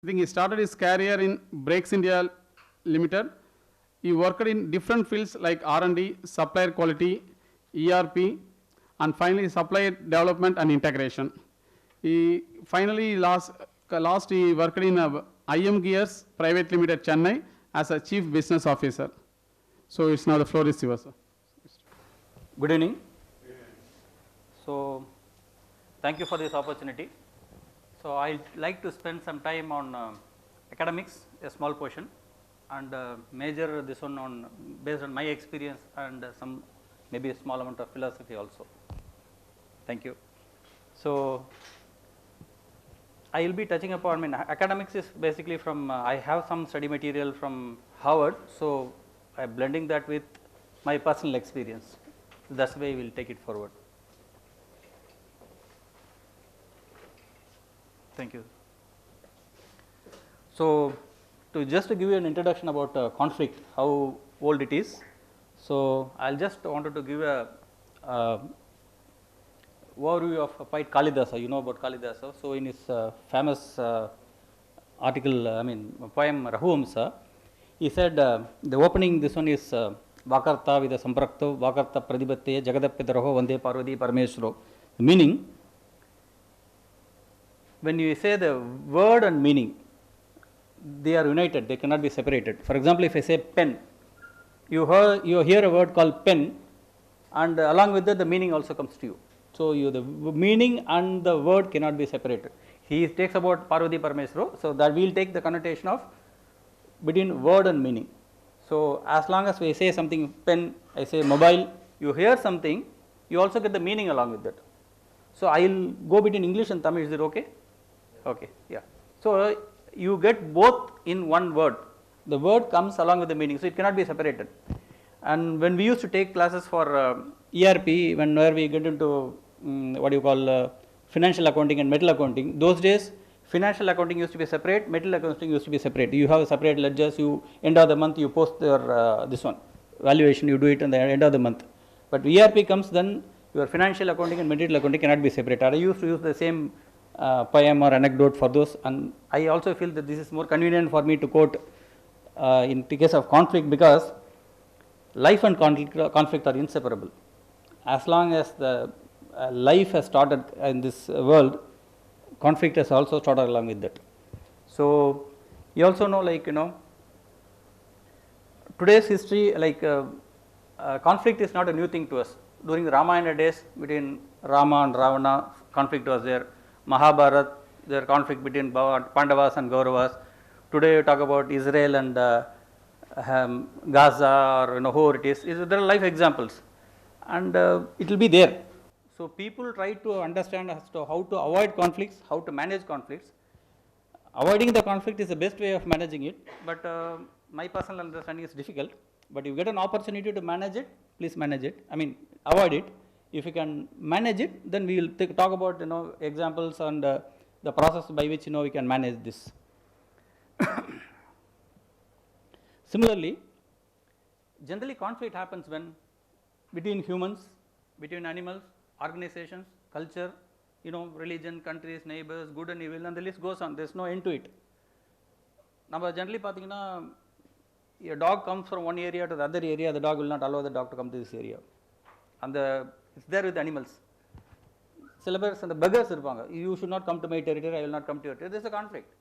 I think he started his career in Brakes India Limited. He worked in different fields like R&D, supplier quality, ERP, and finally supplier development and integration. He finally last he worked in IM Gears Private Limited Chennai as a chief business officer. So it's now the floor is yours, sir. Good evening. So thank you for this opportunity. So I'd like to spend some time on academics, a small portion, and major this one on based on my experience and some maybe a small amount of philosophy also. Thank you. So I will be touching upon, academics is basically from, I have some study material from Harvard, so I am blending that with my personal experience. So that's the way we will take it forward. Thank you. So just to give you an introduction about conflict, how old it is. So I'll just wanted to give a overview of poet Kalidasa. You know about Kalidasa. So in his famous article, poem Raghuvamsa, he said the opening. This one is Vakarta with a Samprakto Vakarta Pradipate Jagadapidaraho Vande Parvati Parameshwaro. The meaning, when you say the word and meaning, they are united, they cannot be separated. For example, if I say pen, you hear a word called pen, and along with that the meaning also comes to you. So the meaning and the word cannot be separated. He takes about Parvati Parameshwaro, so that we will take the connotation of between word and meaning. So as long as we say something pen, I say mobile, you hear something, you also get the meaning along with that. So I will go between English and Tamil. Is it okay? Okay, yeah. So you get both in one word. The word comes along with the meaning, so it cannot be separated. And when we used to take classes for ERP, where we get into what you call financial accounting and metal accounting, those days financial accounting used to be separate, metal accounting used to be separate. You have separate ledgers. You end of the month you post your this one valuation. You do it at the end of the month. But ERP comes, then your financial accounting and material accounting cannot be separated. I used to use the same poem or anecdote for those, and I also feel that this is more convenient for me to quote in the case of conflict, because life and conflict are inseparable. As long as the life has started in this world, conflict has also started along with that. So you also know, today's history, conflict is not a new thing to us. During the Ramayana days, between Rama and Ravana, conflict was there. Mahabharata, there conflict between Pandavas and Kauravas. Today you talk about Israel and Gaza, or whoever it is. There are life examples, and it will be there. So people try to understand as to how to avoid conflicts, how to manage conflicts. Avoiding the conflict is the best way of managing it, but my personal understanding is difficult. But if you get an opportunity to manage it, please manage it. Avoid it. If you can manage it, then we will talk about examples and the process by which we can manage this. Similarly, generally conflict happens when between humans, between animals, organizations, culture, religion, countries, neighbors, good and evil, and the list goes on. There is no end to it. Now, generally, a dog comes from one area to the other area, the dog will not allow the dog to come to this area. And it's there with the animals. Syllabus and the beggars, you should not come to my territory, I will not come to your territory. There is a conflict.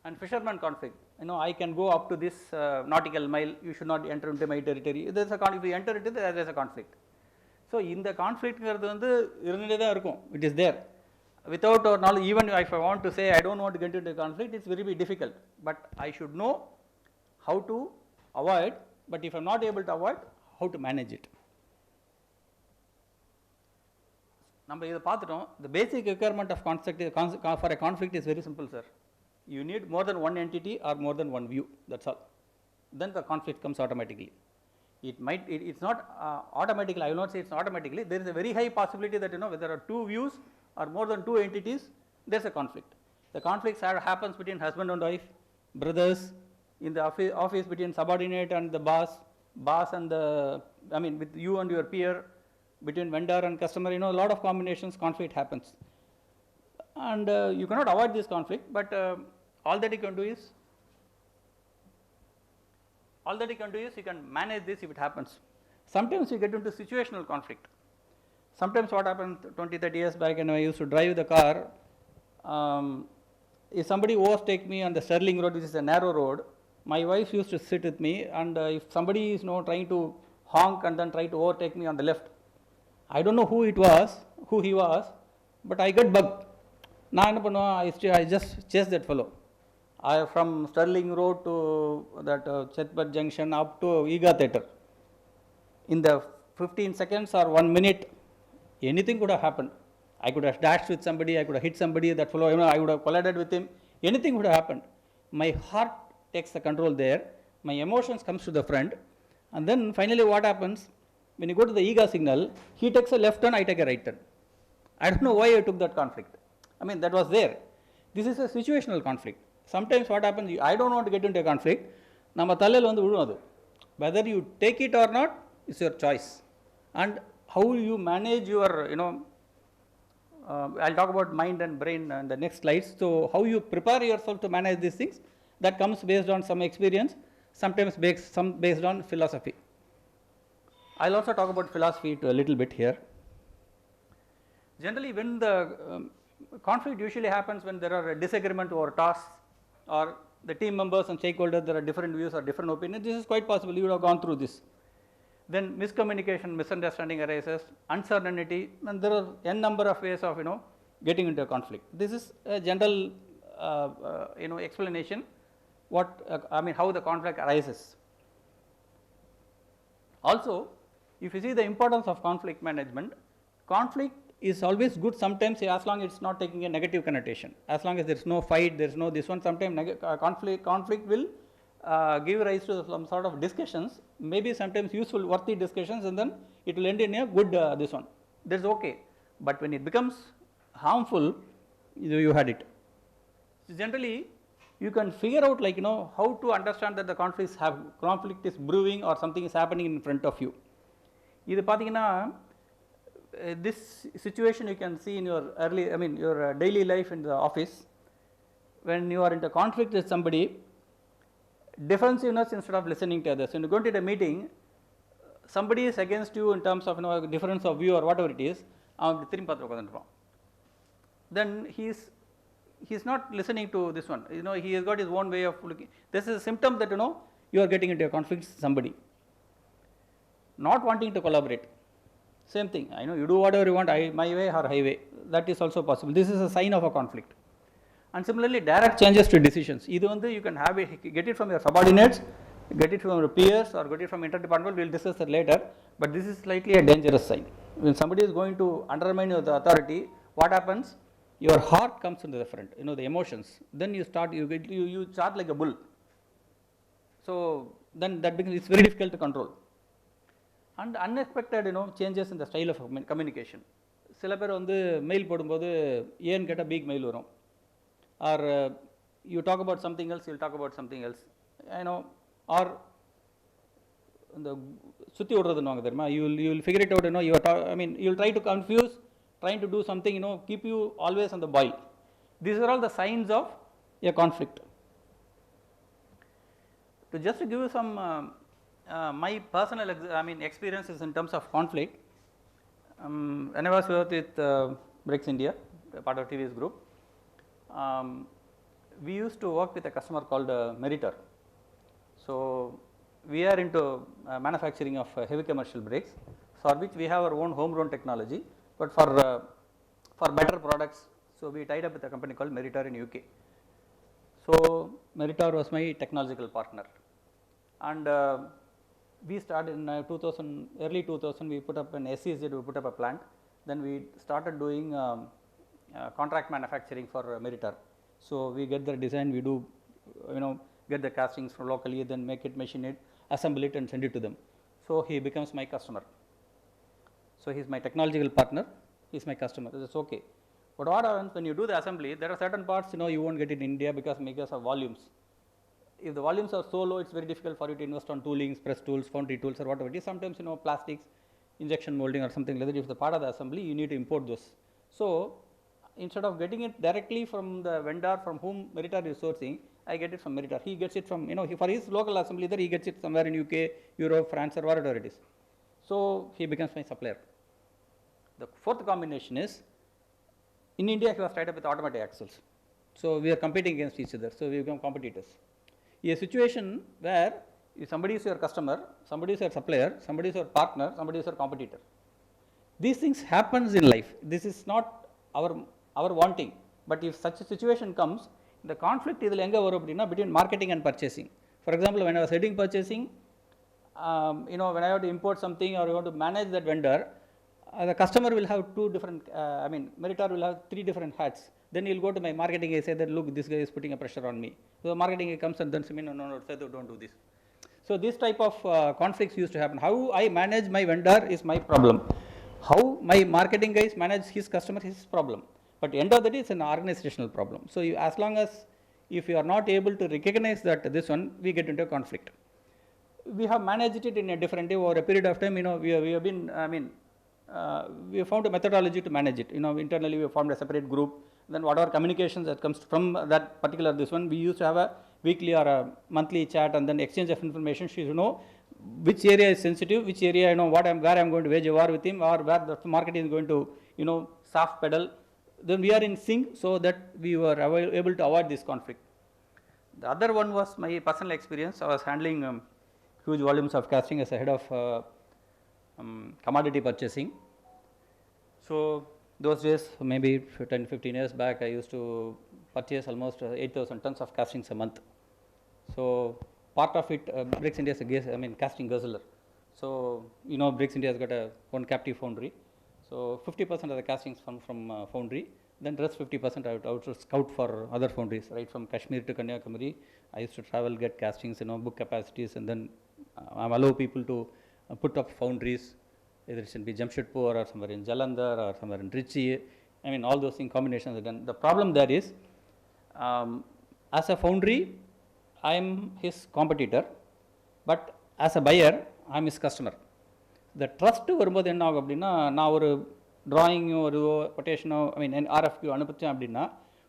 And fisherman conflict, I can go up to this nautical mile, you should not enter into my territory. There is a conflict. If you enter into there is a conflict. So in the conflict, it is there. Without our knowledge, even if I want to say I don't want to get into conflict, it's very difficult. But I should know how to avoid, but if I am not able to avoid, how to manage it. The basic requirement of for a conflict is very simple, sir. You need more than one entity or more than one view, that's all. Then the conflict comes automatically. It's not automatically, I will not say it's automatically. There is a very high possibility that whether there are two views or more than two entities, there is a conflict. The conflict happens between husband and wife, brothers, in the office between subordinate and the boss and with you and your peer, between vendor and customer, a lot of combinations, conflict happens. And you cannot avoid this conflict, but all that you can do is you can manage this if it happens. Sometimes you get into situational conflict. Sometimes what happened 20-30 years back when I used to drive the car, if somebody overtake me on the Sterling Road, which is a narrow road, my wife used to sit with me, and if somebody is trying to honk and then try to overtake me on the left, I don't know who he was, but I get bugged. I just chase that fellow. From Sterling Road to that Chetpat Junction up to Ega Theatre. In the 15 seconds or 1 minute, anything could have happened. I could have dashed with somebody, I could have hit somebody, that fellow, I would have collided with him, anything would have happened. My heart takes the control there, my emotions comes to the front, and then finally what happens, when you go to the Ega signal, he takes a left turn, I take a right turn. I don't know why I took that conflict. I mean, that was there. This is a situational conflict. Sometimes what happens, I don't want to get into a conflict, whether you take it or not, is your choice. And how you manage your, I'll talk about mind and brain in the next slides. So, how you prepare yourself to manage these things, that comes based on some experience, sometimes based on philosophy. I'll also talk about philosophy a little bit here. Generally, when the conflict usually happens when there are a disagreement over tasks, or the team members and stakeholders, there are different views or different opinions. This is quite possible, you would have gone through this. Then miscommunication, misunderstanding arises, uncertainty, and there are n number of ways of getting into a conflict. This is a general explanation how the conflict arises. Also, if you see the importance of conflict management, conflict is always good sometimes as long as it is not taking a negative connotation. As long as there is no fight, there is no this one, sometimes conflict will give rise to some sort of discussions, maybe sometimes useful, worthy discussions, and then it will end in a good this one. That is okay. But when it becomes harmful, you had it. So generally, you can figure out how to understand that the conflict is brewing or something is happening in front of you. This situation you can see in your your daily life in the office. When you are in a conflict with somebody, defensiveness instead of listening to others. When you go to the meeting, somebody is against you in terms of difference of view or whatever it is, then he is not listening to this one. He has got his own way of looking. This is a symptom that you are getting into a conflict with somebody. Not wanting to collaborate. Same thing, you do whatever you want, my way or highway, that is also possible. This is a sign of a conflict. And similarly, direct changes to decisions. Either you can get it from your subordinates, get it from your peers, or get it from interdepartmental. We will discuss that later. But this is slightly a dangerous sign. When somebody is going to undermine your authority, what happens? Your heart comes into the front. The emotions. Then you start like a bull. So then that becomes it's very difficult to control. And unexpected changes in the style of communication. சில பேர் mail போடும்போது ஏன்னு கேட்டால் big mail வரும், or you talk about something else, you'll talk about something else, or இந்த சுத்தி விடுறதுன்னு தெரியுமா, you will figure it out, you'll try to confuse, trying to do something, keep you always on the boil. These are all the signs of a conflict. To just give you some my personal experiences in terms of conflict, when I was with BRICS India, part of TVS group, we used to work with a customer called Meritor. So we are into manufacturing of heavy commercial brakes, for which we have our own homegrown technology, but for better products, so we tied up with a company called Meritor in UK. So Meritor was my technological partner, and we started in early 2000, we put up an SEZ, we put up a plant. Then we started doing contract manufacturing for Meritor. So we get the design, we do, get the castings from locally, then make it, machine it, assemble it and send it to them. So he becomes my customer. So he is my technological partner, he is my customer, that's okay. But what happens when you do the assembly, there are certain parts, you won't get it in India because of volumes. If the volumes are so low, it's very difficult for you to invest on toolings, press tools, foundry tools, or whatever it is. Sometimes, plastics, injection molding or something like that, if the part of the assembly, you need to import those. So instead of getting it directly from the vendor from whom Meritor is sourcing, I get it from Meritor. He gets it from, for his local assembly there, he gets it somewhere in UK, Europe, France, or wherever it is. So he becomes my supplier. The fourth combination is, in India, he was tied up with automatic axles. So we are competing against each other. So we become competitors. A situation where if somebody is your customer, somebody is your supplier, somebody is your partner, somebody is your competitor. These things happens in life. This is not our wanting. But if such a situation comes, the conflict is between marketing and purchasing. For example, when I was heading purchasing, when I have to import something or I want to manage that vendor, the customer will have two different, Meritor will have three different hats. Then he will go to my marketing and say that, look, this guy is putting a pressure on me. So the marketing comes and then say, no, Sethu, don't do this. So this type of conflicts used to happen. How I manage my vendor is my problem. How my marketing guys manage his customer is his problem. But end of the day, it's an organizational problem. So as long as if you are not able to recognize that this one, we get into a conflict. We have managed it in a different way over a period of time. We have been, we have found a methodology to manage it. Internally we have formed a separate group. Then whatever communications that comes from that particular this one, we used to have a weekly or a monthly chat and then exchange of information. So you know which area is sensitive, which area where I'm going to wage a war with him, or where the market is going to soft pedal. Then we are in sync so that we were able to avoid this conflict. The other one was my personal experience. I was handling huge volumes of casting as a head of commodity purchasing. So those days, maybe 10-15 years back, I used to purchase almost 8,000 tons of castings a month. So part of it, Bricks India is a casting guzzler. So Bricks India has got one captive foundry. So 50% of the castings come from foundry. Then rest 50% I would to scout for other foundries, right from Kashmir to Kanyakumari. I used to travel, get castings, book capacities, and then allow people to put up foundries. Either it should be Jamshedpur or somewhere in Jalandhar or somewhere in Trichy. All those in combinations are done. The problem there is, as a foundry, I am his competitor, but as a buyer, I am his customer. The trust வரும்போது என்ன ஆகும் அப்படின்னா, நான் ஒரு drawing ஒரு quotation an RFQ அனுப்பிச்சேன் அப்படின்னா,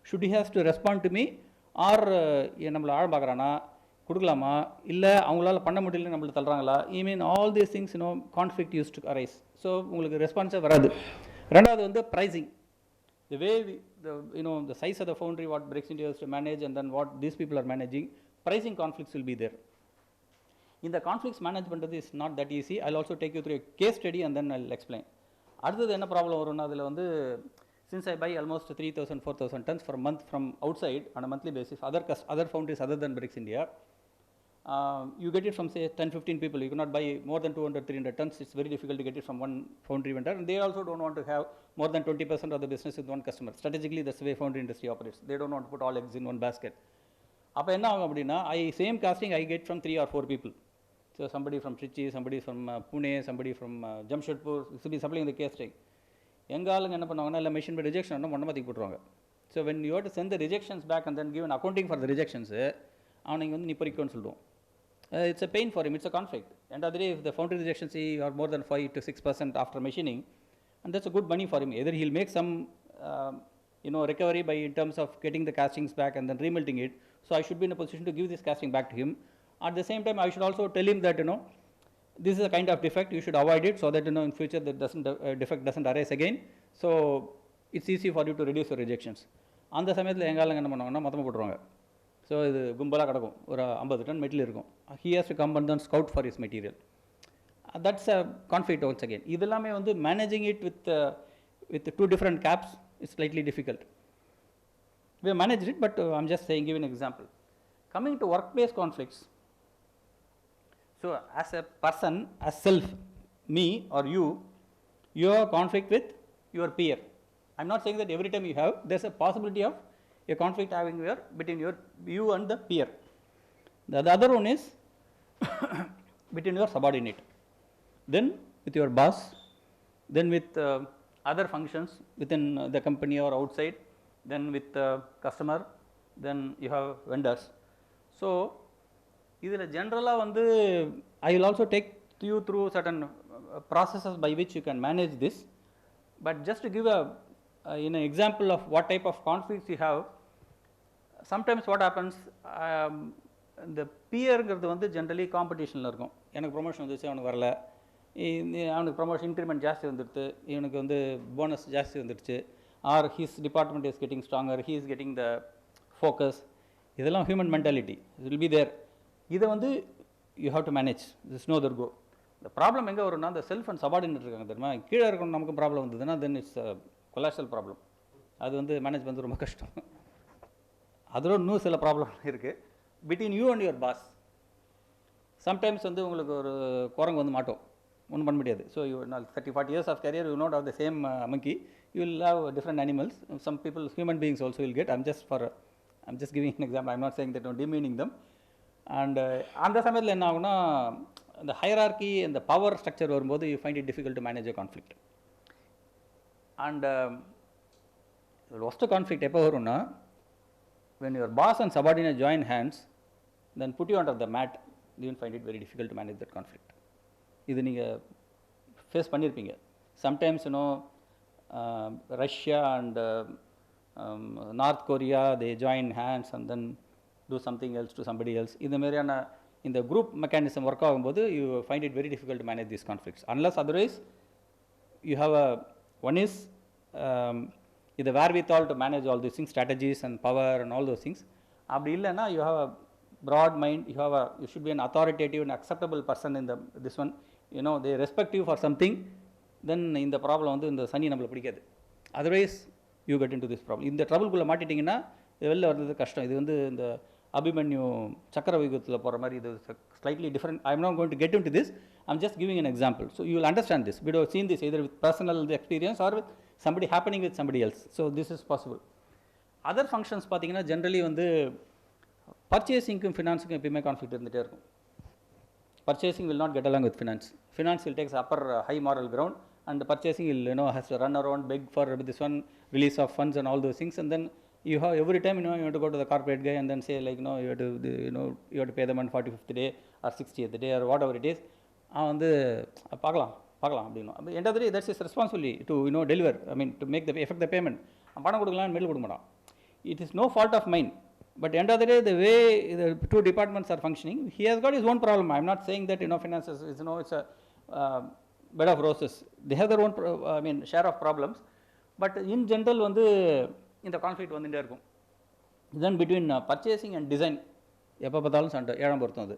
should he has to respond to me or நம்மள ஆழ பார்க்கறானா, கொடுக்கலாமா, இல்ல அவங்களால பண்ண முடியல நம்மள தள்ளுறாங்களா, all these things conflict used to arise. So உங்களுக்கு ரெஸ்பான்ஸே வராது. ரெண்டாவது வந்து pricing. The way the size of the foundry, what Bricks India has to manage, and then what these people are managing, pricing conflicts will be there. In the conflicts management is not that easy. I'll also take you through a case study and then I'll explain. அடுத்தது என்ன problem வரும்னா, அதில் வந்து since I buy almost 3,000-4,000 tons per month from outside on a monthly basis, other foundries other than Bricks India, you get it from say 10-15 people. You cannot buy more than 200-300 tons. It's very difficult to get it from one foundry vendor, and they also don't want to have more than 20% of the business with one customer. Strategically, that's the way foundry industry operates. They don't want to put all eggs in one basket. அப்போ என்ன ஆகும் அப்படின்னா, same casting I get from 3 or 4 people. So somebody from Trichy, somebody from Pune, somebody from Jamshedpur, to be supplying the casting. எங்க ஆளுங்க என்ன பண்ணுவாங்கன்னா, இல்லை machine by rejection ஒன்று மொண்டை மாற்றி போட்டுருவாங்க. So when you have to send the rejections back and then give an accounting for the rejections, அவனுங்க வந்து நீ பொறிக்கோன்னு சொல்லுவோம். It's a pain for him, it's a conflict. End of the day, if the foundry rejections are more than 5-6% after machining, and that's a good money for him. Either he'll make some recovery by in terms of getting the castings back and then remelting it. So I should be in a position to give this casting back to him. At the same time, I should also tell him that this is a kind of defect, you should avoid it so that in future that defect doesn't arise again. So it's easy for you to reduce your rejections. அந்த சமயத்தில் எங்காலங்க என்ன பண்ணுவாங்கன்னா, மொத்தமாக போட்டுருவாங்க. So இது கும்பலாக கிடக்கும், ஒரு 50 டன் மெட்டீரியல் இருக்கும். He has to come and then scout for his material. That's a conflict once again. இதெல்லாமே வந்து managing it with two different caps is slightly difficult. We have managed it, but I'm just saying, give an example. Coming to workplace conflicts. So as a person, as self, me or you have conflict with your peer. I'm not saying that every time you have, there's a possibility of a conflict having between you and the peer. The other one is between your subordinate, then with your boss, then with other functions within the company or outside, then with the customer, then you have vendors. So இதில் ஜென்ரலாக வந்து I will also take you through certain processes by which you can manage this, but just to give a in an example of what type of conflicts you have, sometimes what happens, the peerங்கிறது வந்து generally காம்படிஷனில் இருக்கும். எனக்கு promotion வந்துச்சு, அவனுக்கு வரல, அவனுக்கு promotion increment ஜாஸ்தி வந்துடுது, இவனுக்கு வந்து போனஸ் ஜாஸ்தி வந்துடுச்சு, are his department is getting stronger, he is getting the focus. இதெல்லாம் human mentality, it will be there. இதை வந்து you have to manage, this no other go. இந்த ப்ராப்ளம் எங்கே வரும்னா, இந்த செல்ஃப் அண்ட் சபார்டினேட் இருக்காங்க தெரியுமா, கீழே இருக்கணும் நமக்கு ப்ராப்ளம் வந்ததுன்னா தென் இட்ஸ் கொலாஸ்ட்ரல் ப்ராப்ளம். அது வந்து மேனேஜ் பண்ணுறது ரொம்ப கஷ்டம். அதோட இன்னும் சில ப்ராப்ளம் இருக்குது between you and your boss. Sometimes வந்து உங்களுக்கு ஒரு குரங்கு வந்து மாட்டோம், ஒன்றும் பண்ண முடியாது. So you 30-40 years of career, you not have the same monkey, you will have different animals. Some people, human beings also will get. I'm just giving an example, I'm not saying that, I'm demeaning them. And அந்த சமயத்தில் என்ன ஆகுனா, இந்த hierarchy அந்த power structure வரும்போது you find it difficult to manage a conflict. And worst conflict எப்போ வரும்னா, when your boss and subordinate join hands, then put you under the mat, you will find it very difficult to manage that conflict. இது நீங்கள் face பண்ணியிருப்பீங்க. Sometimes Russia and north Korea, they join hands and then do something else to somebody else. இந்த மாதிரியான இந்த group mechanism work ஆகும்போது you find it very difficult to manage these conflicts. Unless otherwise you have one is இது wherewithal to manage all these things, strategies and power and all those things. அப்படி இல்லைன்னா you have a broad mind, you should be an authoritative and acceptable person in this one. They respect you for something, then இந்த problem வந்து இந்த சனி நம்மளை பிடிக்காது. Otherwise you get in to this problem. இந்த ட்ரபிள்குள்ளே மாட்டிட்டிங்கன்னா வெளில வர்றது கஷ்டம். இது வந்து இந்த அபிமன்யு சக்கர வியூகத்தில் போகிற மாதிரி, இது slightly different. I am not going to get into this, I am just giving an example. So you will understand this. We have seen this either with personal experience or with somebody happening with somebody else. So this is possible. Other functions பார்த்தீங்கன்னா generally வந்து பர்ச்சேசிங்க்கும் ஃபினான்ஸுக்கும் எப்பயுமே conflict இருந்துகிட்டே இருக்கும். Purchasing will not get along with finance. Finance will take upper high moral ground, and purchasing will has to run around, beg for this one release of funds and all those things. And then you have every time you have to go to the corporate guy and then say like you have to you have to pay them on 45th day or 60th day or whatever it is. வந்து பார்க்கலாம் அப்படின்னா end of the day that's his responsibility to deliver. I mean to make the effect the payment. பணம் கொடுக்கலாம் mail கொடுக்க மாட்டான். It is no fault of mine. But end of the day, the way the two departments are functioning, he has got his own problem. I am not saying that finances is it's a bed of roses. They have their own share of problems. But in general, வந்து இந்த conflict வந்துட்டே இருக்கும். Then between purchasing and design, எப்போ பார்த்தாலும் சண்டை, ஏழாம் பொருத்தம் அது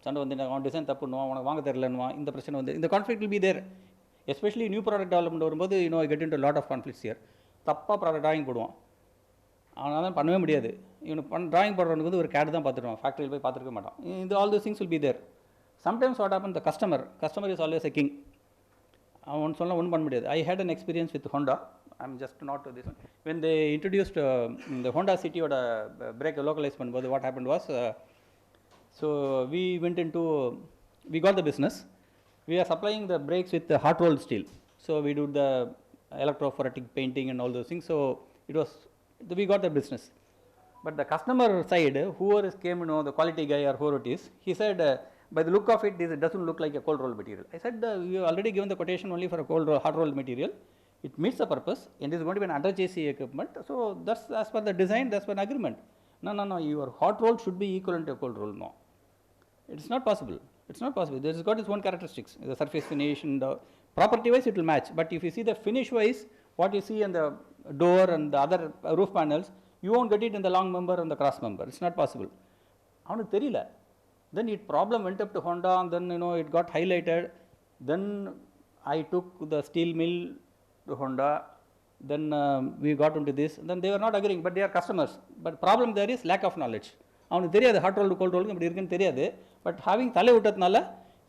சண்டை வந்து அவன் டிசைன் தப்புன்னுவான், உனக்கு வாங்க தெரியலன்னுவான். இந்த பிரச்சனை வந்து இந்த conflict will be there. Especially new product development வரும்போது get into a lot of conflicts here. தப்பாக ப்ராடக்ட் டிராயிங் போடுவான், அவனால் தான் பண்ணவே முடியாது. இவனுக்கு டிராயிங் போடுறவனுக்கு வந்து ஒரு கேட் தான் பார்த்துருவான், ஃபேக்ட்ரியில் போய் பார்த்துருக்க மாட்டான். இது all these things will be there. Sometimes what happen, the customer is always a king. அவன் சொன்னால் ஒன்றும் பண்ண முடியாது. I hate an experience with Honda. I am just not this one. When they introduced இந்த ஹோண்டா சிட்டியோட brake localise பண்ணும்போது what happen was, so we went into we got the business. We are supplying the brakes with hot rolled steel. So we do the எலக்ட்ரோஃபோரெட்டிக் painting and all those things. So it was we got the business. But the customer side, whoever came, the quality guy or whoever it is, he said, by the look of it, this doesn't look like a cold roll material. I said, you have already given the quotation only for a hot roll material. It meets the purpose and is going to be an under JC equipment. So that's as per the design, that's per an agreement. No, your hot roll should be equivalent to a cold roll. No, it's not possible. It's not possible. This has got its own characteristics. The surface finish and the property wise it will match. But if you see the finish wise, what you see in the door and the other roof panels, you won't get it in the long member and the cross member. It's not possible. அவனுக்கு தெரியல. Then it problem went up to Honda and then it got highlighted. Then I took the steel mill to Honda. Then we got into this. Then they were not agreeing, but they are customers. But problem there is lack of knowledge. அவனுக்கு தெரியாது hot role gold role இப்படி இருக்குன்னு தெரியாது. But having தலை விட்டதுனால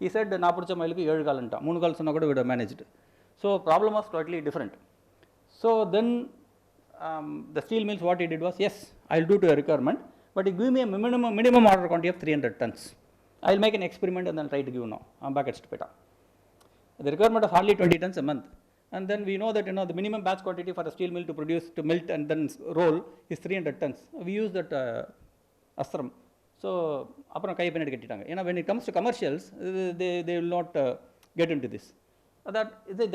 he said நான் பிடிச்ச மயிலுக்கு 7 கால்ன்ட்டான், 3 கால் சொன்னால் கூட விட managed. So problem was totally different. So then the steel mills, what he did was, yes, I'll do to a requirement, but he give me a minimum order quantity of 300 tons. I'll make an experiment and then try to give now. I'm back at Stupeta. The requirement of hardly 20 tons a month. And then we know that the minimum batch quantity for a steel mill to produce, to melt and then roll is 300 tons. We use that astram. So அப்புறம் கை பண்ணிட்டு கட்டிட்டாங்க. ஏன்னா when it comes to commercials, they will not get into this.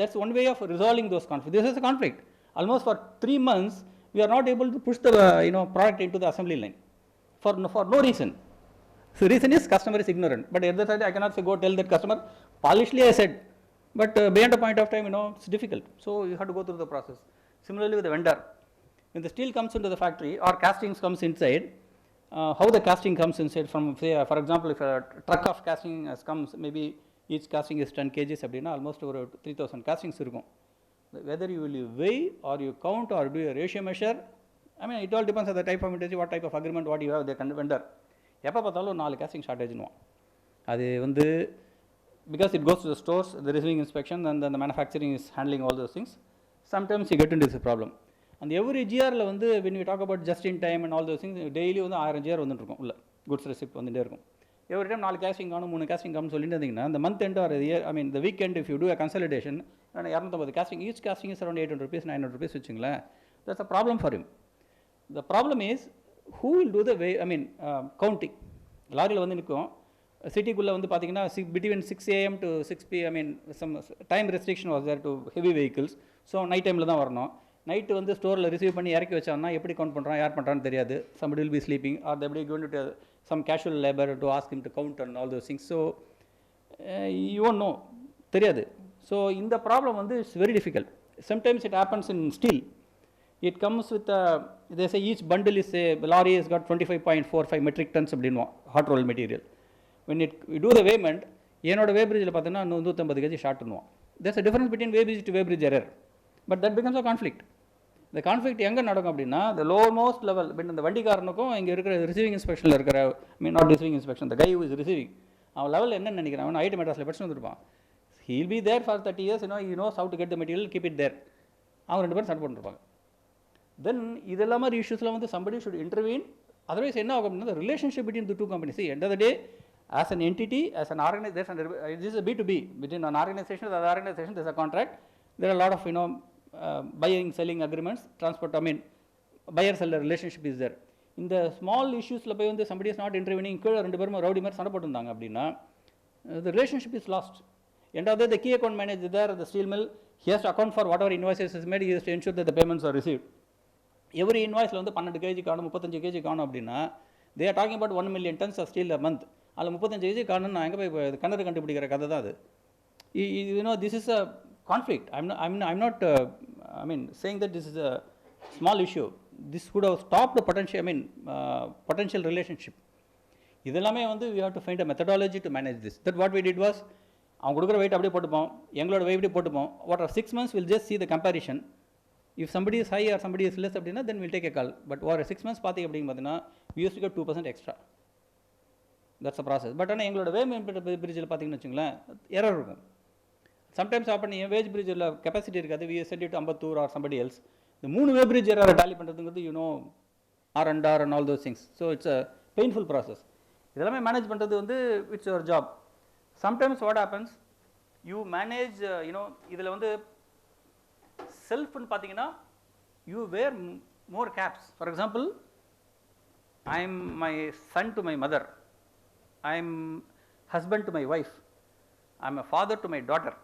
That's one way of resolving those conflicts. This is a conflict. almost for 3 months, we are not able to push the product into the assembly line for no reason. So reason is customer is ignorant. But at the side, I cannot say go tell that customer. Polishly I said, but beyond a point of time, it's difficult. So you have to go through the process. Similarly with the vendor, when the steel comes into the factory or castings comes inside, how the casting comes inside from, say, for example, if a truck of casting has comes, maybe each casting is 10 kgs, almost over 3000 castings. Whether you will weigh or you count or do a ratio measure, I mean, it all depends on the type of industry, what type of agreement, what you have with the vendor. எப்போ பார்த்தாலும் 4 casting ஷார்ட்டேஜ்னுவான். அது because it goes to the stores, the receiving inspection, and then the manufacturing is handling all those things. Sometimes you get into this problem. And every GR when we talk about just in time and all those things, daily 1000 GR வந்துருக்கும் உள்ள goods receipt வந்துட்டே இருக்கும். Every time 4 casting காணும் 3 casting காணும் சொல்லிட்டு இருந்தீங்கன்னா the month end or the year, I mean the weekend, if you do a consolidation, 250 casting, each casting is around 800 rupees, 900 rupees வச்சுங்களேன். That's a problem for him. The problem is who will do the way, I mean counting. லாரியில் நிற்கும் சிட்டிக்குள்ளே பார்த்தீங்கன்னா between 6 AM to 6 PM, I mean some time restriction was there to heavy vehicles. So night டைமில் தான் வரணும். Night ஸ்டோரில் receive பண்ணி இறக்கி வச்சான்னா எப்படி கவுண்ட் பண்ணுறான், யார் பண்ணுறான்னு தெரியாது. Somebody will be sleeping or they will be going to some casual labor to ask him to count and all those things. So you won't know, தெரியாது. So இந்த problem it's very difficult. Sometimes it happens in steel. It comes with they say each bundle is, say, lorry has got 25.45 metric tons அப்படின்னுவோம் hot roll material. When we do the weighment, என்னோட weigh bridge பார்த்தீங்கன்னா 150 kg short பண்ணுவோம். There's a difference between weigh bridge to weigh bridge error. But that becomes a conflict. The conflict எங்கே நடக்கும் அப்படின்னா the lowermost level, இந்த வண்டிக்காரனுக்கும் இங்கே இருக்கிற receiving இன்ஸ்பெக்ஷனில் இருக்கிற, I mean not receiving inspection, the guy who is receiving, அவன் level என்னன்னு நினைக்கிறான், அவன் ஐடி மெட்ராஸில் படிச்சு வந்துருப்பான். He will be there for 30 years, he knows how to get the material, keep it there. அவன் 2 பேரும் சண்டை போட்டுருப்பாங்க. Then இதெல்லாம் மாதிரி இஷ்யூஸில் somebody should intervene. Otherwise என்ன ஆகும் அப்படின்னா the relationship between the two companies, see, end of the day, as an entity, as an organization, this is a B2B, between an organization and the organization, there is a contract. There are a lot of buying, selling agreements, transport, I mean buyer-seller relationship is there. In the small issues somebody is not intervening, கீழே 2 பேரும் rowdy மாதிரி சண்டை போட்டுருந்தாங்க அப்படின்னா the relationship is lost. End of the key account manager there at the steel mill, he has to account for whatever invoices is made, he has to ensure that the payments are received. Every invoice 12 kg காணும் 35 kg காணும் அப்படின்னா they are talking about 1 million tons of steel a month. அதில் 35 kg காணும், நான் எங்கே போய் கணக்கு கண்டுபிடிக்கிற கதை தான் அது. This is a conflict. I'm not I mean saying that this is a small issue. This could have stopped the potential relationship. இதெல்லாமே we have to find a methodology to manage this. That what we did was, அவங்க கொடுக்குற wait அப்படியே போட்டுப்போம், எங்களோட wait அப்படியே போட்டுப்போம். What are 6 months we'll just see the comparison. If somebody is high or somebody is less அப்படின்னா then we'll take a call. But over 6 months பார்த்தீங்க அப்படின்னு பார்த்தீங்கன்னா we used to get 2% extra. That's the process. But ஆனால் எங்களோட bridge பார்த்தீங்கன்னு வச்சுங்களேன் error இருக்கும். Sometimes happen in wage bridge capacity irukadhu, we send it to Ambattur or somebody else. The 3 way bridge error tally பண்றதுங்கிறது R&R and all those things. So it's a painful process. இதெல்லாம் manage பண்றது it's your job. Sometimes what happens, you manage இதுல self ன்னு பாத்தீங்கன்னா you wear more caps. For example, I am my son to my mother, I am husband to my wife, I am a father to my daughter,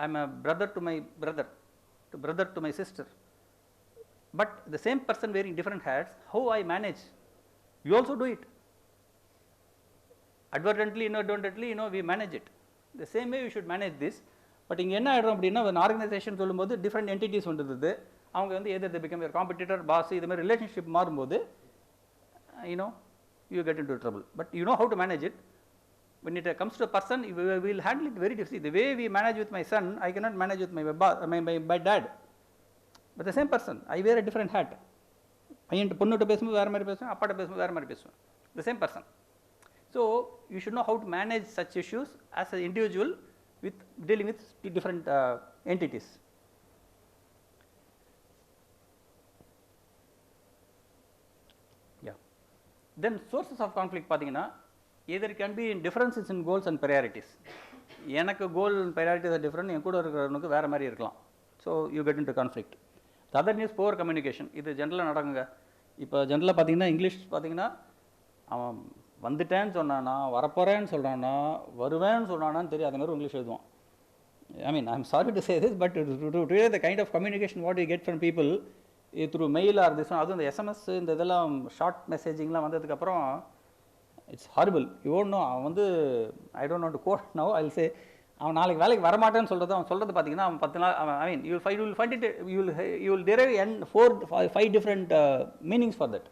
I am a brother to my brother to my sister. But the same person wearing different hats, how I manage, you also do it. Advertently, inadvertently, we manage it. The same way we should manage this. But in என்ன ஆயிடும் அப்படின்னா an organization சொல்லும்போது different entities வந்துடுது, அவங்க either they become your competitor, boss, இது மாதிரி relationship மாறும்போது you get into trouble. But you know how to manage it. When it comes to a person, we will handle it very differently. The way we manage with my son, I cannot manage with my dad. But the same person, I wear a different hat. பையன்ட்டு பொண்ணுகிட்ட பேசும்போது வேறு மாதிரி பேசுவேன், அப்பாட்ட பேசும்போது வேறு மாதிரி பேசுவேன். The same person. So you should know how to manage such issues as an individual with dealing with different entities. Yeah. Then sources of conflict பார்த்தீங்கன்னா either it can be in differences in goals and priorities. எனக்கு goal and priorities are different, என் கூட இருக்கிறவனுக்கு வேறு மாதிரி இருக்கலாம். So you get into conflict. The other is poor communication. இது ஜென்ரலாக நடக்குங்க. இப்போ ஜென்ரலாக பார்த்தீங்கன்னா இங்கிலீஷ் பார்த்தீங்கன்னா அவன் வந்துட்டேன்னு சொன்னானா, வரப்போகிறேன்னு சொல்கிறானா, வருவேன்னு சொல்கிறானான்னு தெரியும், அதே மாதிரி English எழுதுவான். I mean, I'm sorry to say this, but today the kind of communication what you get from people through mail or this one, அதுவும் இந்த எஸ்எம்எஸ் இந்த இதெல்லாம் ஷார்ட் மெசேஜிங்லாம் வந்ததுக்கப்புறம் it's horrible. You won't know, அவன் வந்து I don't know to code no, I will say அவன் நாளைக்கு வேலைக்கு வரமாட்டேன்னு சொல்கிறது, அவன் சொல்கிறது பார்த்தீங்கன்னா அவன் 10 நாள் I mean you will find it you will derive 4-5 different meanings for that.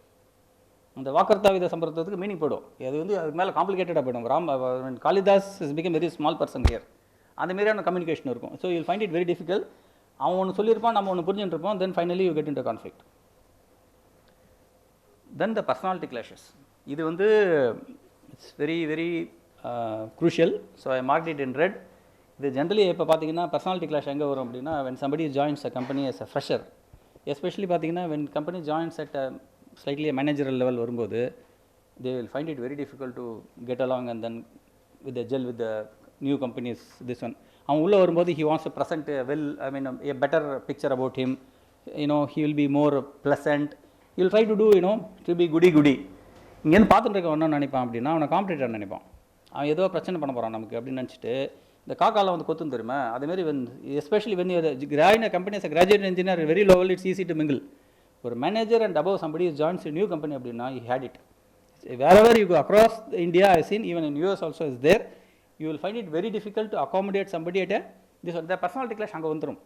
இந்த வாக்கர்த்தாவித சம்பிரதாயத்துக்கு மீனிங் போய்டும். அது வந்து அதுக்கு மேலே காம்ப்ளிகேட்டடாக போய்டும். Kalidas is become very small person here. அந்த மாதிரியான கம்யூனிகேஷன் இருக்கும். So you find it very difficult. அவன் ஒன்று சொல்லியிருப்பான், நம்ம ஒன்று புரிஞ்சுட்டுருப்போம். Then finally you get into conflict. Then the personality clashes. இது வந்து it's very very crucial. So I marked it in red. இது ஜென்ரலி இப்போ பார்த்தீங்கன்னா பர்சனாலிட்டி கிளாஷ் எங்கே வரும் அப்படின்னா, when somebody joins a company as a fresher, especially பார்த்தீங்கன்னா when company joints at slightly managerial level வரும்போது they will find it very difficult to get along and then with the gel with the new companies. This one அவன் உள்ளே வரும்போது he wants to present a better picture about him. He will be more pleasant. He will try to do to be goody. இங்கேருந்து பார்த்துட்டு இருக்க ஒன்று நினைப்பான் அப்படின்னா அவனை காம்படிட்டர் நினைப்பான். அவன் ஏதோ பிரச்சனை பண்ண போகிறான் நமக்கு அப்படின்னு நினச்சிட்டு இந்த காக்காலாம் வந்து கொத்துன்னு தெரியுமா, அதேமாதிரி especially when groin a company as a graduate engineer very low level, it's easy to mingle. ஒரு manager and above somebody joins a new company அப்படின்னா he had it. Wherever you go across India, I have seen, even in US also is there, you will find it very difficult to accommodate somebody at the personality clash அங்கே வந்துடும்.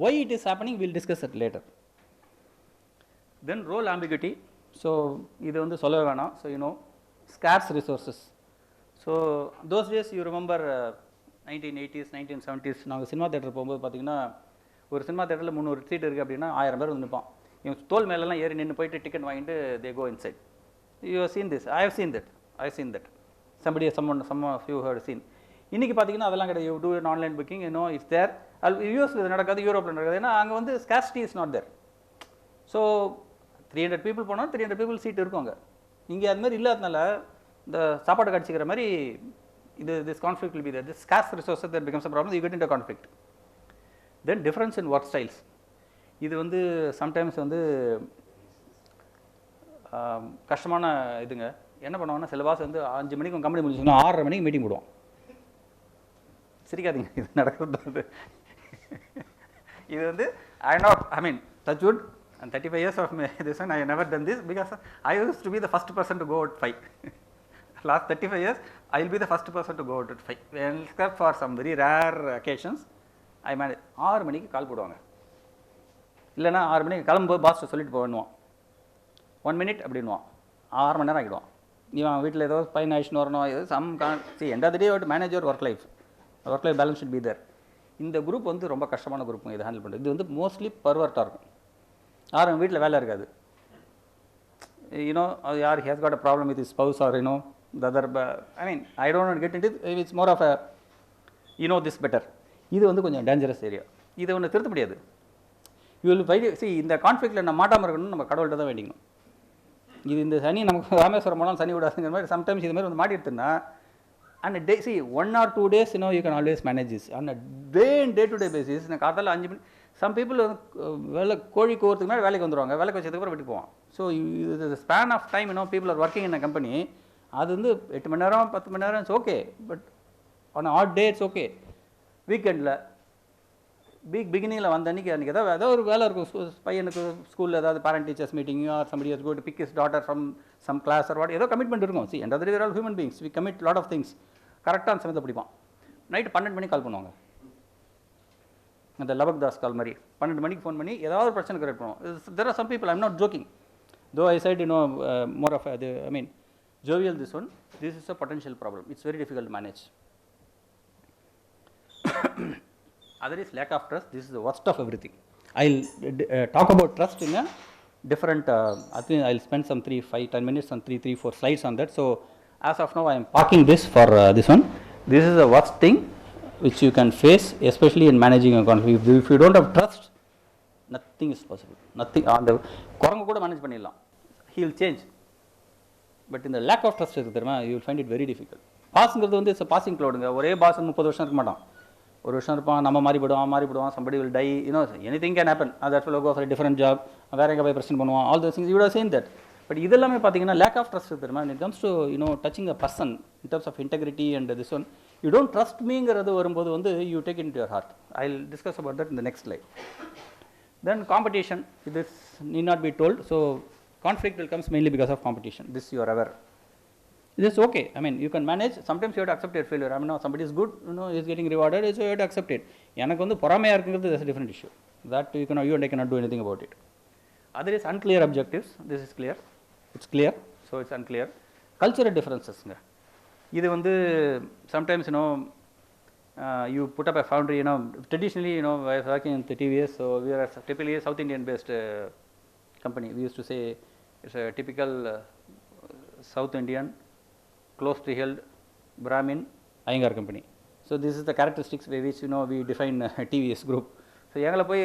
Why it is happening, we will discuss it later. Then role ambiguity. So இது வந்து சொல்லவே வேணாம். So scarce resources. So those days you remember 1980s 1970s நாங்கள் cinema theatre போகும்போது பார்த்தீங்கன்னா ஒரு சினிமா தேட்டரில் 300 சீட் இருக்குது அப்படின்னா 1000 பேர் வந்து நிற்பான். இவங்க தோல் மேலெல்லாம் ஏறி நின்று போயிட்டு டிக்கெட் வாங்கிட்டு they go inside. You have seen this. I have seen that. Some of you have seen. இன்னைக்கு பார்த்தீங்கன்னா அதெல்லாம் கிடையாது. You do an online booking, it's there. US நடக்காது, யூரோப்பில் நடக்காது. ஏன்னா அங்கே வந்து scarcity is not there. So 300 people போனால் 300 people சீட் இருக்கும் அங்கே. இங்கே அது மாதிரி இல்லாதனால இந்த சாப்பாடு கடிச்சிக்கிற மாதிரி this conflict will be there. This scarce resources that becomes a problem. You get into a conflict. Then difference in work styles. இது வந்து sometimes வந்து கஷ்டமான இதுங்க. என்ன பண்ணுவாங்கன்னா சில பாஸ் வந்து 5 மணிக்கு கம்பெனி முடிச்சுன்னா 6:30 மணிக்கு மீட்டிங் போடுவோம். சிரிக்காதீங்க, இது நடக்கிறது. இது வந்து I mean touch wood, and 35 years of this one I have never done this because I used to be the first person to go at 5. Last 35 years I will be the first person to go out at 5. Except for some very rare occasions I manage. 6 மணிக்கு கால் போடுவாங்க. இல்லைனா 6 மணிக்கு கிளம்பும்போது pass சொல்லிட்டு போகணுவான். 1 minute அப்படின்வான். 6 மணி நேரம் ஆகிடுவான். இவன் வீட்டில் ஏதோ பையன் ஆயிடுச்சுன்னு வரணும். இது end of the day you have to manage your work life balance should be there. இந்த குரூப் வந்து ரொம்ப கஷ்டமான குரூப்புங்க இது ஹேண்டில் பண்ணுறது. இது வந்து மோஸ்ட்லி பர்வர்ட்டாக இருக்கும். யாரும் வீட்டில் வேலை இருக்காது. யார் he has got a problem with his spouse or the other, I mean I don't want to get into it. It's more of a this better. இது வந்து கொஞ்சம் டேஞ்சரஸ் ஏரியா. இதை ஒன்று திருத்த முடியாது. You will fight. இந்த கான்ஃப்ளிக்டில் நம்ம மாட்டாமல் இருக்கணும்னு நம்ம கடவுள்கிட்ட தான் வேண்டிக்கணும். இது இந்த சனி நமக்கு ராமேஸ்வரம் போனாலும் சனி விடாதுங்கிற மாதிரி சம்டைம்ஸ் இது மாதிரி வந்து மாட்டி எடுத்துன்னா and day 1 or 2 days you can always manage this. On a day to day basis நான் காத்தால 5 மணி some people வேலை கோழி கோர்த்துக்கு மேலே வேலைக்கு வந்துடுவாங்க. வேலைக்கு வச்சதுக்கப்புறம் வீட்டுக்கு போவான். ஸோ இது span of time people are working in a company. அது வந்து 8 மணி நேரம் 10 மணி நேரம் it's okay. But on odd day it's okay. வீக்கெண்டில் பிகினிங்கில் வந்த அன்றைக்கி ஏதோ ஒரு வேலை இருக்கும். பையனுக்கு ஸ்கூலில் ஏதாவது parent teachers meeting or somebody has go to pick his daughter from some class or what, ஏதோ கமிட்மெண்ட் இருக்கும். end of the day we are all human beings, we commit lot of things. கரெக்டாக அந்த சமயத்தை பிடிப்பான். Night 12 மணிக்கு கால் பண்ணுவாங்க. அந்த லபக் தாஸ் கால் மாதிரி 12 மணிக்கு ஃபோன் பண்ணி ஏதாவது ஒரு பிரச்சனை கரெக்ட் பண்ணுவோம். there are some people, I'm not joking, though I said more of jovial this one. This is a potential problem. It's very difficult to manage. Other is lack of trust. This is the worst of everything. I'll talk about trust in a different I think I'll spend some 5-10 minutes on 3-4 slides on that. So as of now I am parking this for this one. This is the worst thing which you can face, especially in managing a conflict. If you don't have trust, nothing is possible. Nothing on the குரங்கு கூட manage பண்ணிடலாம். He will change. But in the lack of trust இருக்கு தெரியுமா, you will find it very difficult. பாஸ்ங்கிறது வந்து it's passing க்ளவுடுங்க. ஒரே pass 30 வருஷம் இருக்க மாட்டான். ஒரு வருஷம் இருப்பான், நம்ம மாறிவிடுவான், somebody will die, anything can happen. That will go for a different job, வேற எங்கே போய் பிரச்சனை பண்ணுவான். All those things you would have seen that. But இதெல்லாமே பார்த்தீங்கன்னா lack of trust தெரியுமா. When it comes to touching a person in terms of integrity and this one, You don't trust meங்கிறது வரும்போது வந்து you take it into your heart. I'll discuss about that in the next slide. Then competition, this need not be told. So conflict will comes mainly because of competition. This you are aware. This is okay. I mean, you can manage. Sometimes you have to accept your failure. I mean, somebody is good, he is getting rewarded, so you have to accept it. எனக்கு வந்து பொறாமையா இருக்குங்கிறது that's a different issue. That you and I cannot do anything about it. Other is unclear objectives. This is clear. It's clear. So it's unclear. Cultural differences. இது வந்து sometimes you put up a foundry, traditionally, I was working in the TVS, so we are typically a South Indian based company. We used to say it's a typical South Indian, closely held Brahmin Iyengar company. So this is the characteristics by which we define TVS group. So எங்களை போய்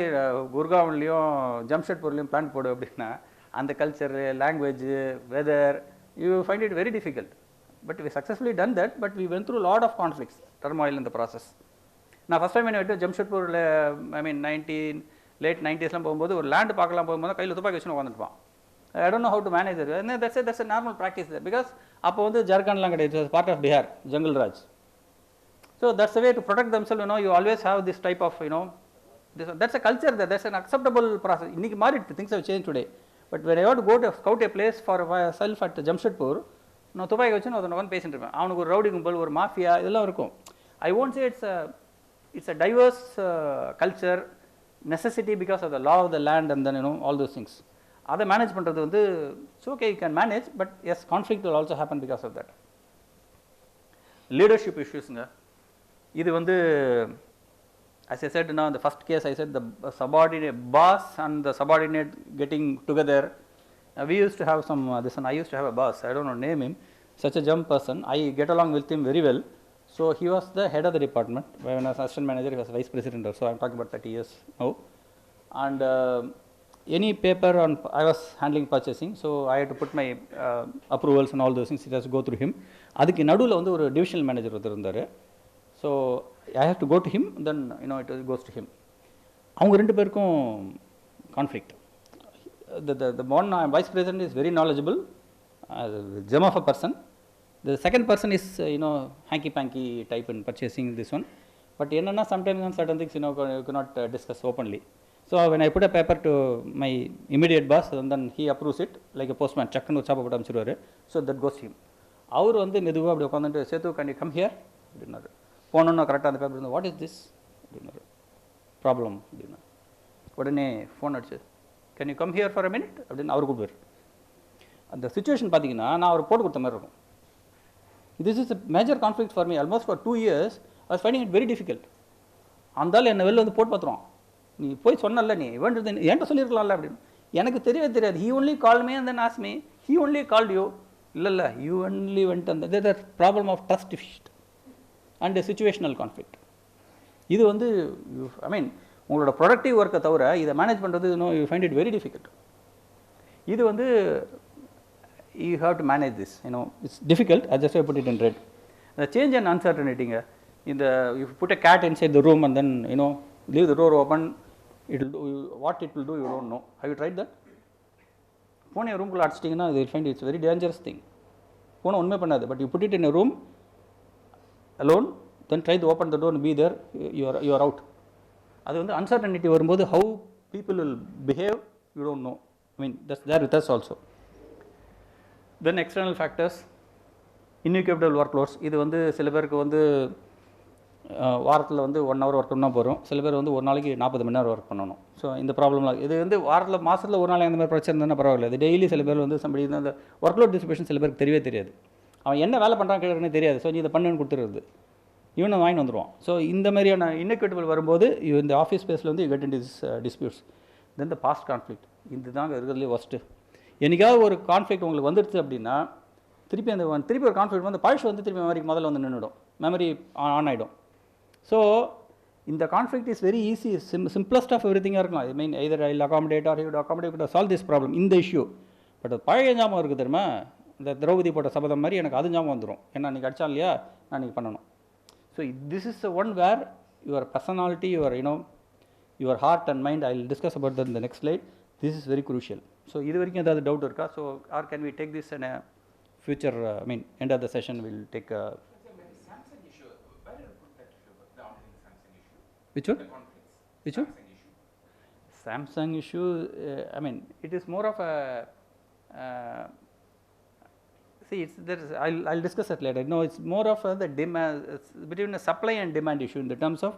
குர்காவ்லையும் ஜம்ஷெட்பூர்லையும் plan போடு அப்படின்னா அந்த culture, language, weather, you find it very difficult. But we successfully done that, but we went through a lot of conflicts, turmoil in the process. Now first time when I went to ஜம்ஷெட்பூரில், I mean late 90s போகும்போது ஒரு land பார்க்கலாம் போகும்போது கையில் துப்பாக்கி வச்சுன்னு உட்காந்துருப்பான். I don't know how to manage it. And that's a normal practice there, because அப்போ வந்து ஜார்க்கண்ட்லாம் கிடையாது, it was part of Bihar, jungle raj. So that's the way to protect themselves. You always have this type of that's a culture there. That's an acceptable process. இன்னைக்கு மாறிட்டு, things have changed today. But when I want to go to scout a place for myself at Jamshedpur, நான் துப்பாக்கி வச்சு நான் ஒன்று பேசிட்டு இருப்பேன். அவனுக்கு ஒரு ரவுடி கும்பல், ஒரு மாஃபியா, இதெல்லாம் இருக்கும். I won't say it's a diverse culture, necessity because of the law of the land and then all those things. அதை மேனேஜ் பண்ணுறது வந்து it's okay, you can manage, but yes, conflict will also happen because of that. Leadership issuesங்க, இது வந்து as I said, in the first case I said the subordinate boss and the subordinate getting together. We used to have some I used to have a boss, I don't know name him, such a jump person. I get along with him very well. So he was the head of the department. When I was assistant manager, he was vice president. So I'm talking about 30 years now. And any paper on, I was handling purchasing, so I had to put my approvals and all those things. It has to go through him. அதுக்கு நடுவில் வந்து ஒரு divisional manager ஒருத்தர் இருந்தார். So I have to go to him, then it goes to him. அவங்க ரெண்டு பேருக்கும் conflict. The one vice president is very knowledgeable, gem of a person. The second person is hanky panky type in purchasing, this one. But enna sometimes on certain things you cannot discuss openly. So when I put a paper to my immediate boss, and then he approves it like a postman, chakkan chapa potam chiruvaru. So that goes to him. Avaru vandu meduva apdi ukandundu, Sethu, can you come here அப்படின்னாரு. போனோன்னா கரெக்டாக அந்த paper இருந்தால், what is this அப்படின்னாரு, problem அப்படின்னா. உடனே phone அடிச்சு, can you come here for a minute அப்படின்னு அவர் கூப்பிடுவார். அந்த சுச்சுவேஷன் பார்த்தீங்கன்னா நான் அவர் போட்டு கொடுத்த மாதிரி இருக்கும். This is a major conflict for me. Almost for 2 years I was finding it very difficult. அந்தாலும் என்னை வெளில வந்து போட்டு பார்த்துருவான். நீ போய் சொன்னல, நீ வேண்டது என்கிட்ட சொல்லியிருக்கலாம்ல அப்படின்னு. எனக்கு தெரியவே தெரியாது. He only call me and then ask me, he only called you. இல்லை யூ ஒன்லி வெண்ட் அந்த their problem of trust deficient and situational conflict. இது வந்து ஐ மீன் உங்களோட ப்ரொடக்டிவ் ஒர்க்கை தவிர இதை மேனேஜ் பண்ணுறது you find it very difficult. இது வந்து you have to manage this, it's difficult. I just put it in red. The change and uncertaintyங்க, இந்த you put a cat inside the room and then leave the door open, it will do what it will do, you don't know. Have you tried that? phone a room குள்ள அடிச்சிட்டீங்கன்னா they will find it's very dangerous thing. phone ஒண்ணுமே பண்ணாது, but you put it in a room alone, then try to open the door and be there, you are out. அது வந்து uncertainty வரும்போது how people will behave you don't know. I mean that's there with us also. Then external factors, inequitable workloads. இது வந்து சில பேருக்கு வந்து வாரத்தில் வந்து 1 hour ஒர்க் பண்ணால் போகிறோம், சில பேர் வந்து ஒரு நாளைக்கு 40 மணி நேரம் ஒர்க் பண்ணணும். ஸோ இந்த ப்ராப்ளம்லாம் இது வந்து வாரத்தில் மாதத்தில் ஒரு நாளைக்கு அந்த மாதிரி பிரச்சனை இருந்தால் பரவாயில்ல. இது டெய்லி சில பேர் வந்து சம்படி அந்த ஒர்க்லோட் டிஸ்ட்ரிபியூஷன் சில பேருக்கு தெரியவே தெரியாது. அவன் என்ன வேலை பண்ணுறான் கேட்குறேன்னே தெரியாது. ஸோ நீ இதை பண்ணுன்னு கொடுத்துருது, இவனை வாங்கி வந்துடுவான். ஸோ இந்த மாதிரியான இன்எக்விட்டபிள் வரும்போது இந்த ஆஃபீஸ் ஸ்பேஸில் வந்து you get in this disputes. Then the past conflict, இது தாங்க இருக்கிறதுலே ஃபஸ்ட்டு. என்றைக்காவது ஒரு கான்ஃப்ளிக்ட் உங்களுக்கு வந்துடுச்சு அப்படின்னா திருப்பி ஒரு கான்ஃப்ளிக்ட் வந்து பழசு வந்து திருப்பி மெமரிக்கு முதல்ல வந்து நின்றுடும், மெமரி ஆன் ஆகிடும். ஸோ இந்த conflict is very easy, simplest of every திங்காக இருக்கலாம். I mean either I will accommodate or he would accommodate to solve this problem, இந்த இஷ்யூ. பட் அது பழைய ஞாபகம் இருக்குது தெரியுமா, இந்த திரௌபதி போட்ட சபதம் மாதிரி எனக்கு அது ஞாபகம் வந்துடும். ஏன்னா நீ அடிச்சா இல்லையா, நான் நீங்கள் பண்ணணும். So this is one where your personality, your heart and mind, I will discuss about that in the next slide. This is very crucial. So இது வரைக்கும் ஏதாவது டவுட் இருக்கா? So or can we take this in a future, I mean end of the session we will take a Which one? Which one? Samsung issue, I mean, it is more of a, see, I'll discuss it later. No, it's more of the demand, between a supply and demand issue in the terms of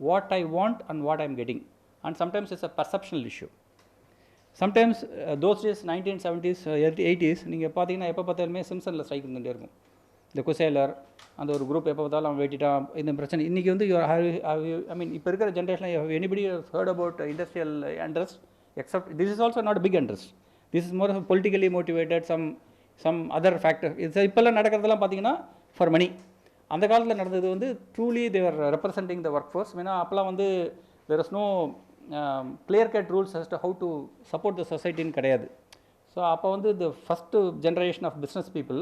what I want and what I'm getting. And sometimes it's a perceptional issue. Sometimes those days, 1970s, 80s, நீங்கள் பார்த்தீங்கன்னா எப்போ பார்த்தாலுமே சிம்சனில் strike இருந்துகிட்டே இருக்கும். இந்த குசேலர் அந்த ஒரு group எப்போ பார்த்தாலும் அவன் வெட்டிட்டான், இந்த பிரச்சனை. இன்றைக்கி வந்து ஐ மீன் இப்போ இருக்கிற ஜென்ரேஷனில் anybody heard about industrial interest except this is also not big interest. This is more politically motivated some other factor. இது இப்போல்லாம் நடக்கிறதெல்லாம் பார்த்தீங்கன்னா ஃபார் மணி. அந்த காலத்தில் நடந்தது வந்து truly they were representing the work force. ஏன்னா அப்போல்லாம் வந்து there is no clear cut rules as to how to support the society கிடையாது. ஸோ அப்போ வந்து the first generation of business people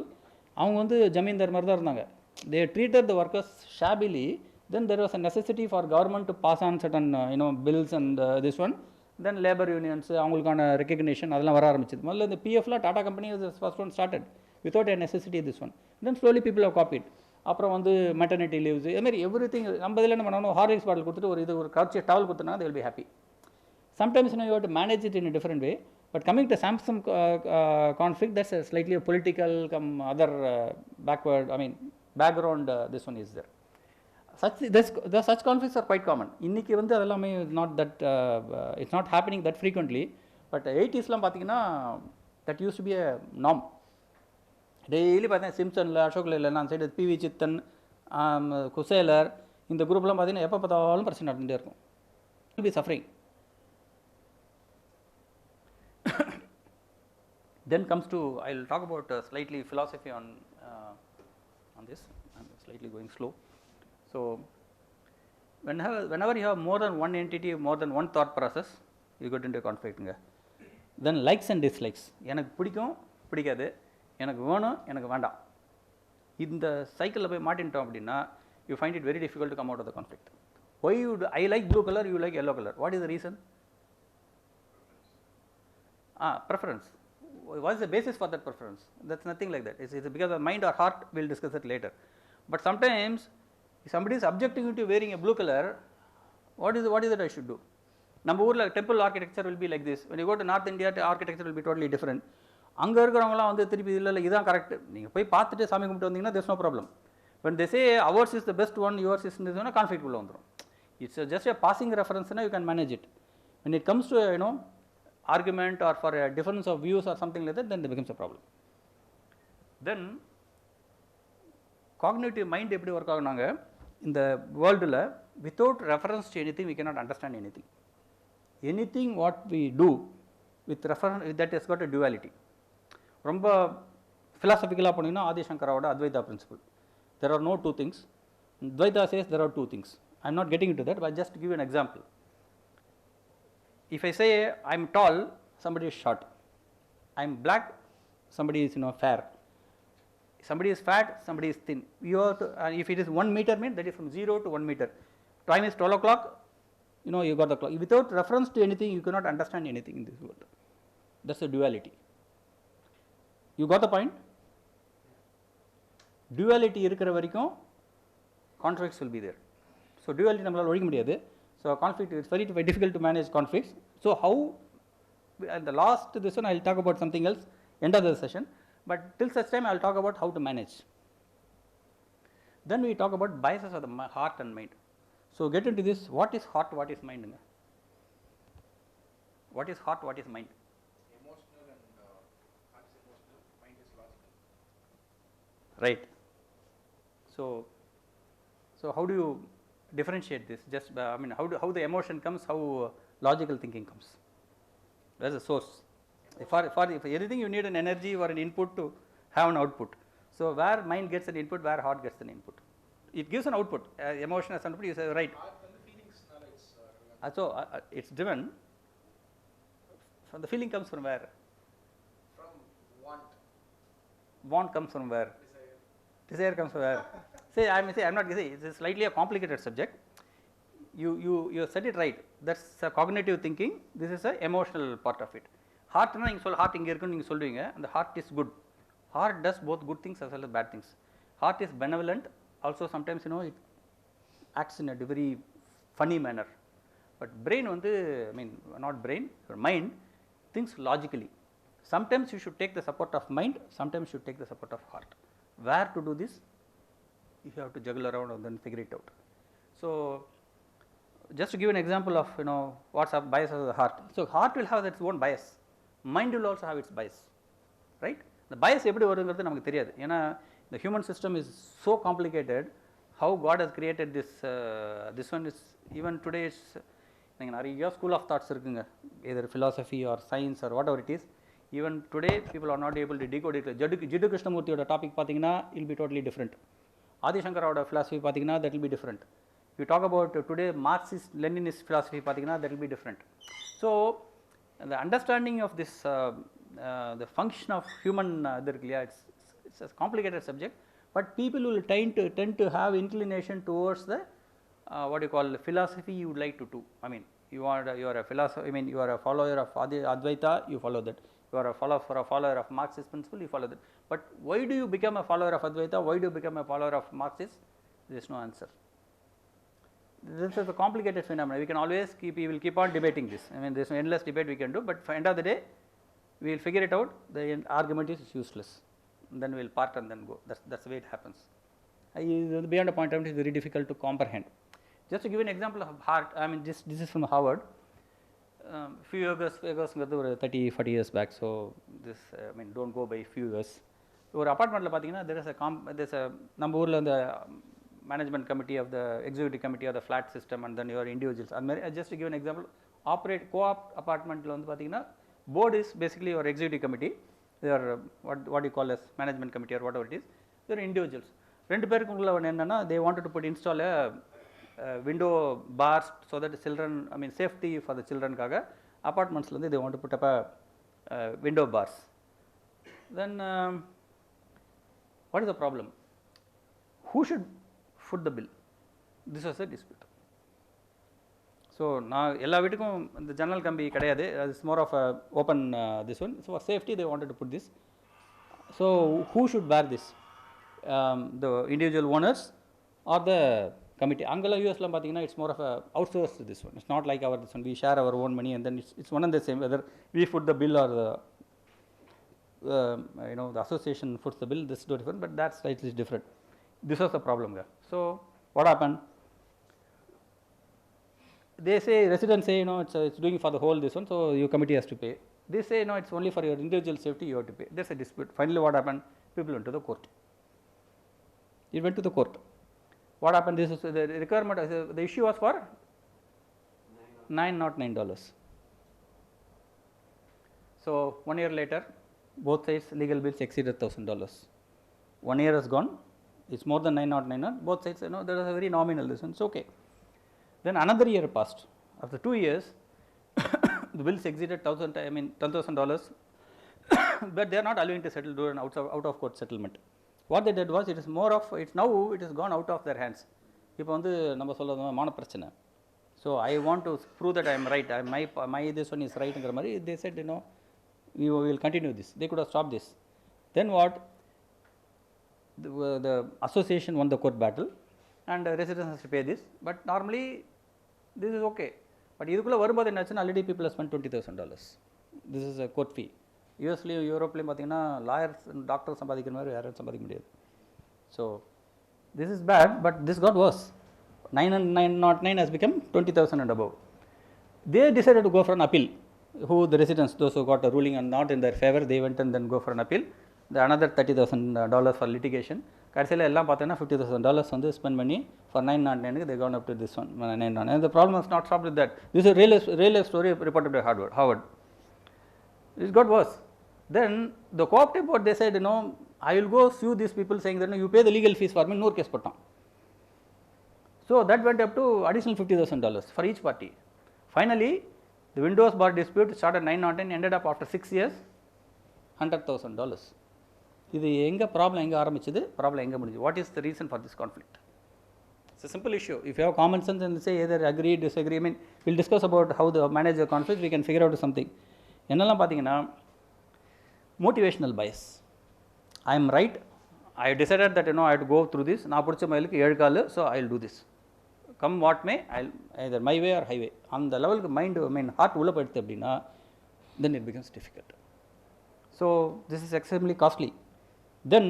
அவங்க வந்து ஜமீன்தார் மாதிரி தான் இருந்தாங்க. They treated the workers shabbily. Then there was a necessity for government to pass on certain bills and this one. Then labor unions அவங்களுக்கான recognition அதெல்லாம் வர ஆரம்பிச்சது. முதல்ல இந்த பிஎஃப்லாம் Tata company was the first one started without a necessity this one. Then slowly people have copied. அப்புறம் வந்து maternity leaves இதுமாரி எவ்ரி திங் நம்ம இதில் என்ன பண்ணணும், ஹார்லிக்ஸ் பாட்டில் கொடுத்துட்டு ஒரு கர்ச்சி டவல் கொடுத்தனா they will be happy. Sometimes you have to manage it in a different way. But coming to Samsung conflict, that's a slightly a political other background this one is there. Such conflicts are quite common. இன்னைக்கு வந்து அதெல்லாமே not that it's not happening that frequently. But 80sலாம் பார்த்தீங்கன்னா that used to be a norm. Daily பார்த்தீங்கன்னா சிம்சனில் அசோக்கில் இல்லைன்னா அந்த side PV சித்தன் குசேலர் இந்த குரூப்லாம் பார்த்தீங்கன்னா எப்போ பார்த்தாலும் பிரச்சனை நடந்துகிட்டே இருக்கும். Will be suffering. Then comes to, I'll talk about slightly philosophy on this. I'm slightly going slow. So whenever you have more than one entity, more than one thought process, you get into a conflict. Then likes and dislikes. எனக்கு பிடிக்கும் பிடிக்காது, எனக்கு வேணும் எனக்கு வேண்டாம், இந்த சைக்கிளில் போய் மாட்டின்ட்டோம் அப்படின்னா you find it very difficult to come out of the conflict. Why I like blue color, you like yellow color. What is the reason? Preference. What is the basis for that preference? That's nothing like that. It's because of mind or heart. We'll discuss it later. But sometimes if somebody is objecting you to wearing a blue color, what is it I should do? நம்ம ஊரில் temple architecture will be like this. When you go to North India, the architecture will be totally different. அங்கே இருக்கிறவங்களாம் வந்து திருப்பி இல்லை இதுதான் correct, நீங்கள் போய் பார்த்துட்டு சாமி கும்பிட்டு வந்தீங்கன்னா there's no problem. When they say ours is the best one, yours is this one, conflict உள்ள வந்துடும். It's just a passing reference, you can manage it. When it comes to argument or for a difference of views or something like that, then it becomes a problem. Then cognitive mind எப்படி work ஆகுனாங்க இந்த வேர்ல்டில், without reference to anything we cannot understand anything. Anything what we do with reference, that has got a duality. ரொம்ப philosophical-ஆக போனீங்கன்னா ஆதிசங்கரோட Advaita principle, there are no two things. Dvaita says there are two things. I am not getting into that, but just to give you an example. If I say I am tall, somebody is short. I am black, somebody is fair. Somebody is fat, somebody is thin. You have to, if it is 1 meter means that is from 0 to 1 meter. Time is 12 o'clock, you got the clock. Without reference to anything, you cannot understand anything in this world. That's the duality. You got the point? Duality இருக்கிற வரைக்கும் conflicts will be there. So duality நம்மளால ஒழிக்க முடியாது. So conflict is very difficult to manage conflicts. So how, at the last this one I will talk about something else end of the session, but till such time I will talk about how to manage. Then we talk about biases of the heart and mind. So get into this, what is heart, what is mind? What is heart, what is mind? Emotional and heart is emotional, mind is logical. Right. So how do you differentiate this? Just how the emotion comes, how logical thinking comes. That's the source. For anything you need an energy or an input to have an output. So where mind gets an input, where heart gets an input. It gives an output. Emotion as an output, you say right. Heart and the feelings knowledge. So it's driven. From the feeling comes from where? From want. Want comes from where? Desire. Desire comes from where? I'm not saying it's slightly a complicated subject. You said it right. That's a cognitive thinking. This is a emotional part of it. Heart na inga heart inga irukku neenga solveenga, and the heart is good. Heart does both good things as well as bad things. Heart is benevolent. Also sometimes it acts in a very funny manner. But brain I mean not brain, your mind thinks logically. Sometimes you should take the support of mind, sometimes you should take the support of heart. Where to do this? You have to juggle around and then figure it out. So just to give an example of what's a bias of the heart. So heart will have its own bias, mind will also have its bias, right? The bias எப்படி வருங்கிறது நமக்கு தெரியாது. ஏன்னா the human system is so complicated. How God has created this one is even today it's நீங்கள் நிறைய school of thoughts இருக்குங்க, either philosophy or science or whatever it is. Even today people are not able to decode it. Jiddu கிருஷ்ணமூர்த்தியோட topic பார்த்தீங்கன்னா it will be totally different. ஆதிசங்கரோட philosophy பார்த்தீங்கன்னா that will be different. If you talk about today Marxist Leninist philosophy பார்த்தீங்கன்னா that will be different. So the understanding of this the function of human it's a complicated subject, but people will tend to have inclination towards the what you call philosophy you would like to do. I mean you are a philosopher, I mean you are a follower of Advaita, you follow that. You are a follower of Marxist principle, you follow that. But why do you become a follower of Advaita? Why do you become a follower of Marxist? There is no answer. This is a complicated phenomenon. We can always we will keep on debating this. I mean there is no endless debate we can do, but for end of the day we will figure it out. The argument is useless. And then we will part and then go. That's the way it happens. Beyond a point of view, it is very difficult to comprehend. Just to give an example of heart, I mean this is from Harvard. Few years 30-40 years back. So this I mean don't go by few years. ஒரு அபார்ட்மெண்ட்டில் பார்த்தீங்கன்னா there's a நம்ம ஊரில் இந்த management committee of the executive committee of the flat system and then your individuals. And just to give an example, co-op apartmentல வந்து பார்த்தீங்கன்னா board is basically your executive committee. They are what you call as management committee or whatever it is. They are individuals. ரெண்டு பேருக்குள்ள என்னன்னா they wanted to install a window bars so that the children, I mean safety for the children காக apartmentsல இருந்து they want to put up a window bars. Then what is the problem? Who should foot the bill? This was a dispute. So நான் எல்லா வீட்டுக்கும் இந்த ஜன்னல் கம்பி கிடையாது, it's more of a open this one. So for safety they wanted to put this. So who should bear this? The individual owners or the committee? அங்கெಲ್ಲ யூஎஸ்ல பார்த்தீங்கன்னா it's more of a outsourced this one. It's not like our this one. We share our own money and then it's one and the same whether we foot the bill or the the association foots the bill. This is different, but that's slightly different. This was the problem there. So what happened? They say residents say it's doing for the whole this one, so your committee has to pay. They say no, it's only for your individual safety you have to pay. There's a dispute. Finally what happened? People went to the court. It went to the court. What happened? This is the requirement. The issue was for $909. So 1 year later, both sides legal bills exceeded $1,000. 1 year has gone. It's more than 909. Both sides there is a very nominal this one. It's okay. Then another year passed. After 2 years, the bills exceeded $10,000, but they are not allowing to settle, do an out of court settlement. What they did was it has gone out of their hands. இப்போ வந்து நம்ம சொல்றது மான பிரச்சனை. So I want to prove that I am right. My this one is right ங்கற மாதிரி they said we will continue this. They could have stopped this. Then what? The association won the court battle and residents has to pay this, but normally this is okay. But இதுக்குள்ள வரும்போது என்னாச்சுன்னா already people have spent $20,000. This is a court fee. யூஎஸ்லயும் யூரோப்லயும் பார்த்தீங்கன்னா lawyers doctor சம்பாதிக்கிற மாதிரி யாரும் சம்பாதிக்க முடியாது. So this is bad, but this got worse. 909 has become 20,000 and above. They decided to go for an appeal. Who the residents, those who got a ruling and not in their favor, they went and then go for an appeal. Another $30,000 for litigation. கடைசியில் எல்லாம் பார்த்தீங்கன்னா $50,000 வந்து spend பண்ணி for 909 they gone up to this one 909. And the problem is not stopped with that. This is a real life story reported by Harvard. It got worse. Then the cooperative board they said I will go sue these people saying that you pay the legal fees for me. No case போட்டான். So that went up to additional $50,000 for each party. Finally the windows bar dispute started 909, ended up after 6 years $100,000. இது எங்க problem எங்க ஆரம்பிச்சது, problem எங்க முடிஞ்சது? What is the reason for this conflict? It's a simple issue. If you have common sense and say either agree, disagree, I mean we'll discuss about how to manage the conflict, we can figure out something. என்னெல்லாம் பார்த்தீங்கன்னா motivational bias. I am right. I decided that I have to go through this. நான் பிடிச்ச மயிலுக்கு 7 கால், so I will do this. come what may, I'll either my way or highway. அந்த லெவலுக்கு mind heart உள்ள போயிடுது அப்படின்னா then it becomes difficult. So this is extremely costly. Then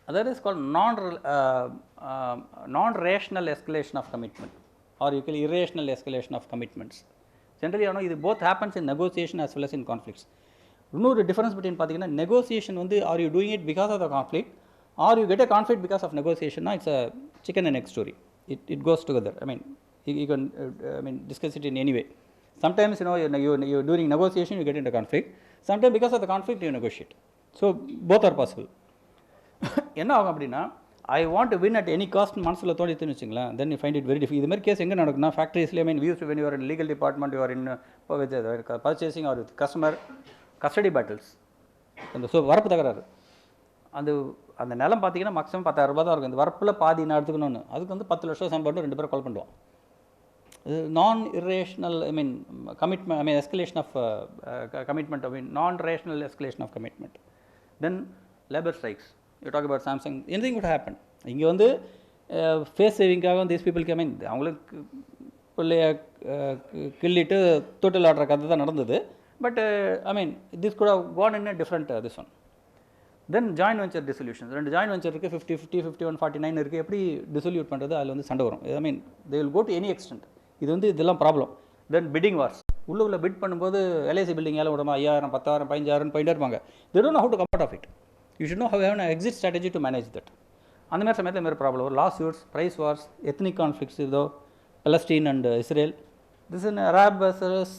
other is called non-rational escalation of commitment, or you call irrational escalation of commitments. Generally, you know, it both happens in negotiation as well as in conflicts. இன்னொரு difference between பார்த்தீங்கன்னா negotiation வந்து are you doing it because of the conflict or you get a conflict because of negotiation, na, it's a chicken and egg story. It goes together. I mean, you can discuss it in any way. Sometimes, you know, you during negotiation you get into conflict. Sometimes because of the conflict you negotiate. So both are possible. என்ன ஆகும் அப்படின்னா I want to win at any cost மனசில் தோணித்துன்னு வச்சுங்களேன், then you find it very difficult. இது மாதிரி case எங்கே நடக்குன்னா ஃபேக்ட்ரிஸ்லேயே when you are in legal department, you are in with purchasing or with customer custody battles. அந்த வரப்பு தகராறு, அந்த நிலம் பார்த்தீங்கன்னா மேக்ஸிமம் 10,000 ரூபாய் தான் இருக்கும். இந்த வரப்பில் பாதி நான் எடுத்துக்கணும்னு அதுக்கு வந்து 10 லட்சம் சம்பளம் 2 பேரும் கால் பண்ணுவோம். Non-irrational, commitment, escalation of commitment, non-rational escalation of commitment. Then labor strikes. You talk about Samsung, anything would happen. இங்கே வந்து face சேவிங்காக these people come in, அவங்களுக்கு பிள்ளைய கிள்ளிட்டு தொட்டில் ஆடுற கதை தான் நடந்தது. But this could have gone in a different this one. Then joint venture dissolutions. ரெண்டு joint venture இருக்குது, 50-50, 51-49 இருக்குது. எப்படி டிசொல்யூட் பண்ணுறது, அதில் வந்து சண்டை வரும். they will go to any extent. இது வந்து இதெல்லாம் ப்ராப்ளம். தென் பிட்டிங் வார்ஸ், உள்ள பிட் பண்ணும்போது எல்ஐசி பில்டிங் ஏழை விடமா 5,000 10,000 15,000 போயிட்டே இருப்பாங்க. they don't know how to come out of it. You should know how you have an exit strategy to manage that. அந்த மாதிரி சமயத்தில் வேறு ப்ராப்ளம் வரும். Lawsuits, price wars, ethnic conflicts, இதோ Palestine and Israel. This is an Arab versus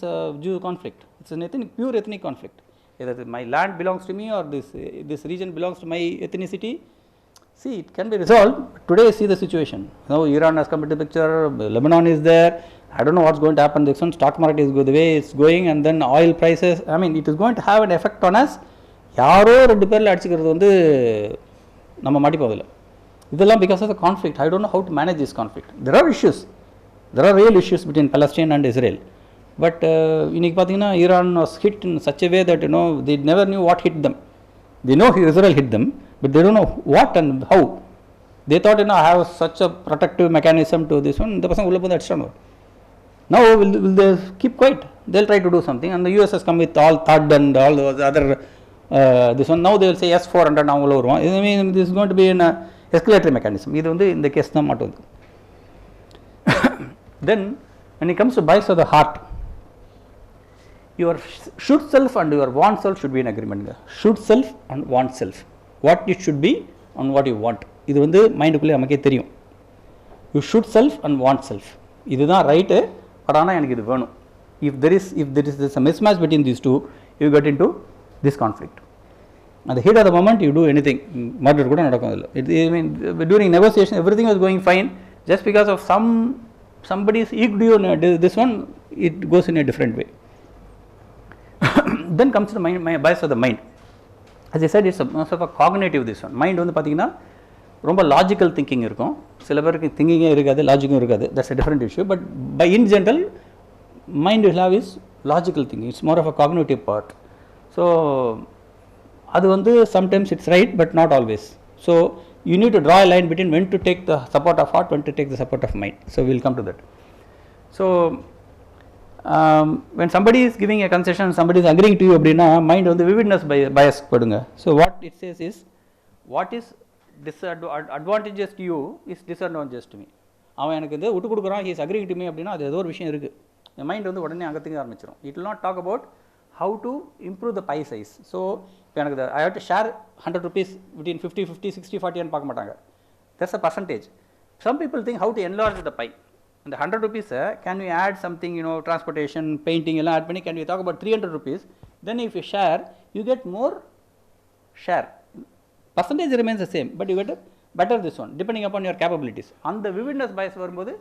Jew conflict. It's an pure ethnic conflict. Either my land belongs to me or this region belongs to my ethnicity. See, it can be resolved. Today, see the situation. Now, Iran has come into the picture. Lebanon is there. I don't know what's going to happen. This one, stock market is the way it's going, and then oil prices. It is going to have an effect on us. யாரோ ரெண்டு பேரில் அடிச்சுக்கிறது வந்து நம்ம மாட்டிப்போதில்லை. இதெல்லாம் because of the conflict. I don't know how to manage this conflict. There are issues. There are real issues between Palestine and Israel. But இன்னைக்கு பார்த்தீங்கன்னா Iran was hit in such a way that they never knew what hit them. They know Israel hit them, but they don't know what and how. They thought I have such a protective mechanism to this one. The person will put that stone. Now will they keep quiet? They'll try to do something, and the US has come with all THAAD and all those other this one. Now they will say S-400 now all over. This is going to be an escalatory mechanism. This is in the case na maatu. Then when it comes to bias of the heart, your should self and your want self should be in agreement. Should self and want self, what it should be and what you want. இது வந்து மைண்டுக்குள்ளே நமக்கே தெரியும். You should self and want self. இதுதான் right, but ஆனால் எனக்கு இது வேணும். If there is a mismatch between these two, you get into this conflict. At the heat of the moment, you do anything. Murder கூட நடக்கும் அதில். During negotiation, everything was going fine. Just because of somebody's ego, this one, it goes in a different way. Then comes the bias of the mind. As I said, it's most of a cognitive this one. Mind வந்து பார்த்தீங்கன்னா ரொம்ப logical thinking இருக்கும். சில பேருக்கு திங்கிங்கே இருக்காது, லாஜிக்கும் இருக்காது. That's a different issue. But in general, mind will have is logical thinking. It's more of a cognitive part. So அது வந்து sometimes it's right, but not always. So you need to draw a line between when to take the support of heart, when to take the support of mind. So we'll come to that. So when somebody is giving a concession, somebody is agreeing to you அப்படின்னா mind வந்து vividness bias படுங்க. So what it says is, what is advantageous to you is disadvantageous to me. அவன் எனக்கு வந்து விட்டு கொடுக்குறான், he is agreeing to me அப்படின்னா அது ஏதோ ஒரு விஷயம் இருக்குது. என் மைண்ட் வந்து உடனே அங்கே திங்க ஆரம்பிச்சிடும். It will not talk about how to improve the pie size. So இப்போ எனக்கு I have to share 100 rupees between 50-50, 60-40 ன்னு பார்க்க மாட்டாங்க. That's a percentage. Some people think how to enlarge the pie. And the 100 rupees, can we add something, transportation, painting, எல்லாம் add பண்ணி, can we talk about 300 rupees? Then if you share, you get more share. Percentage remains the same, but you get a better this one, depending upon your capabilities. And the vividness bias வரும்போது,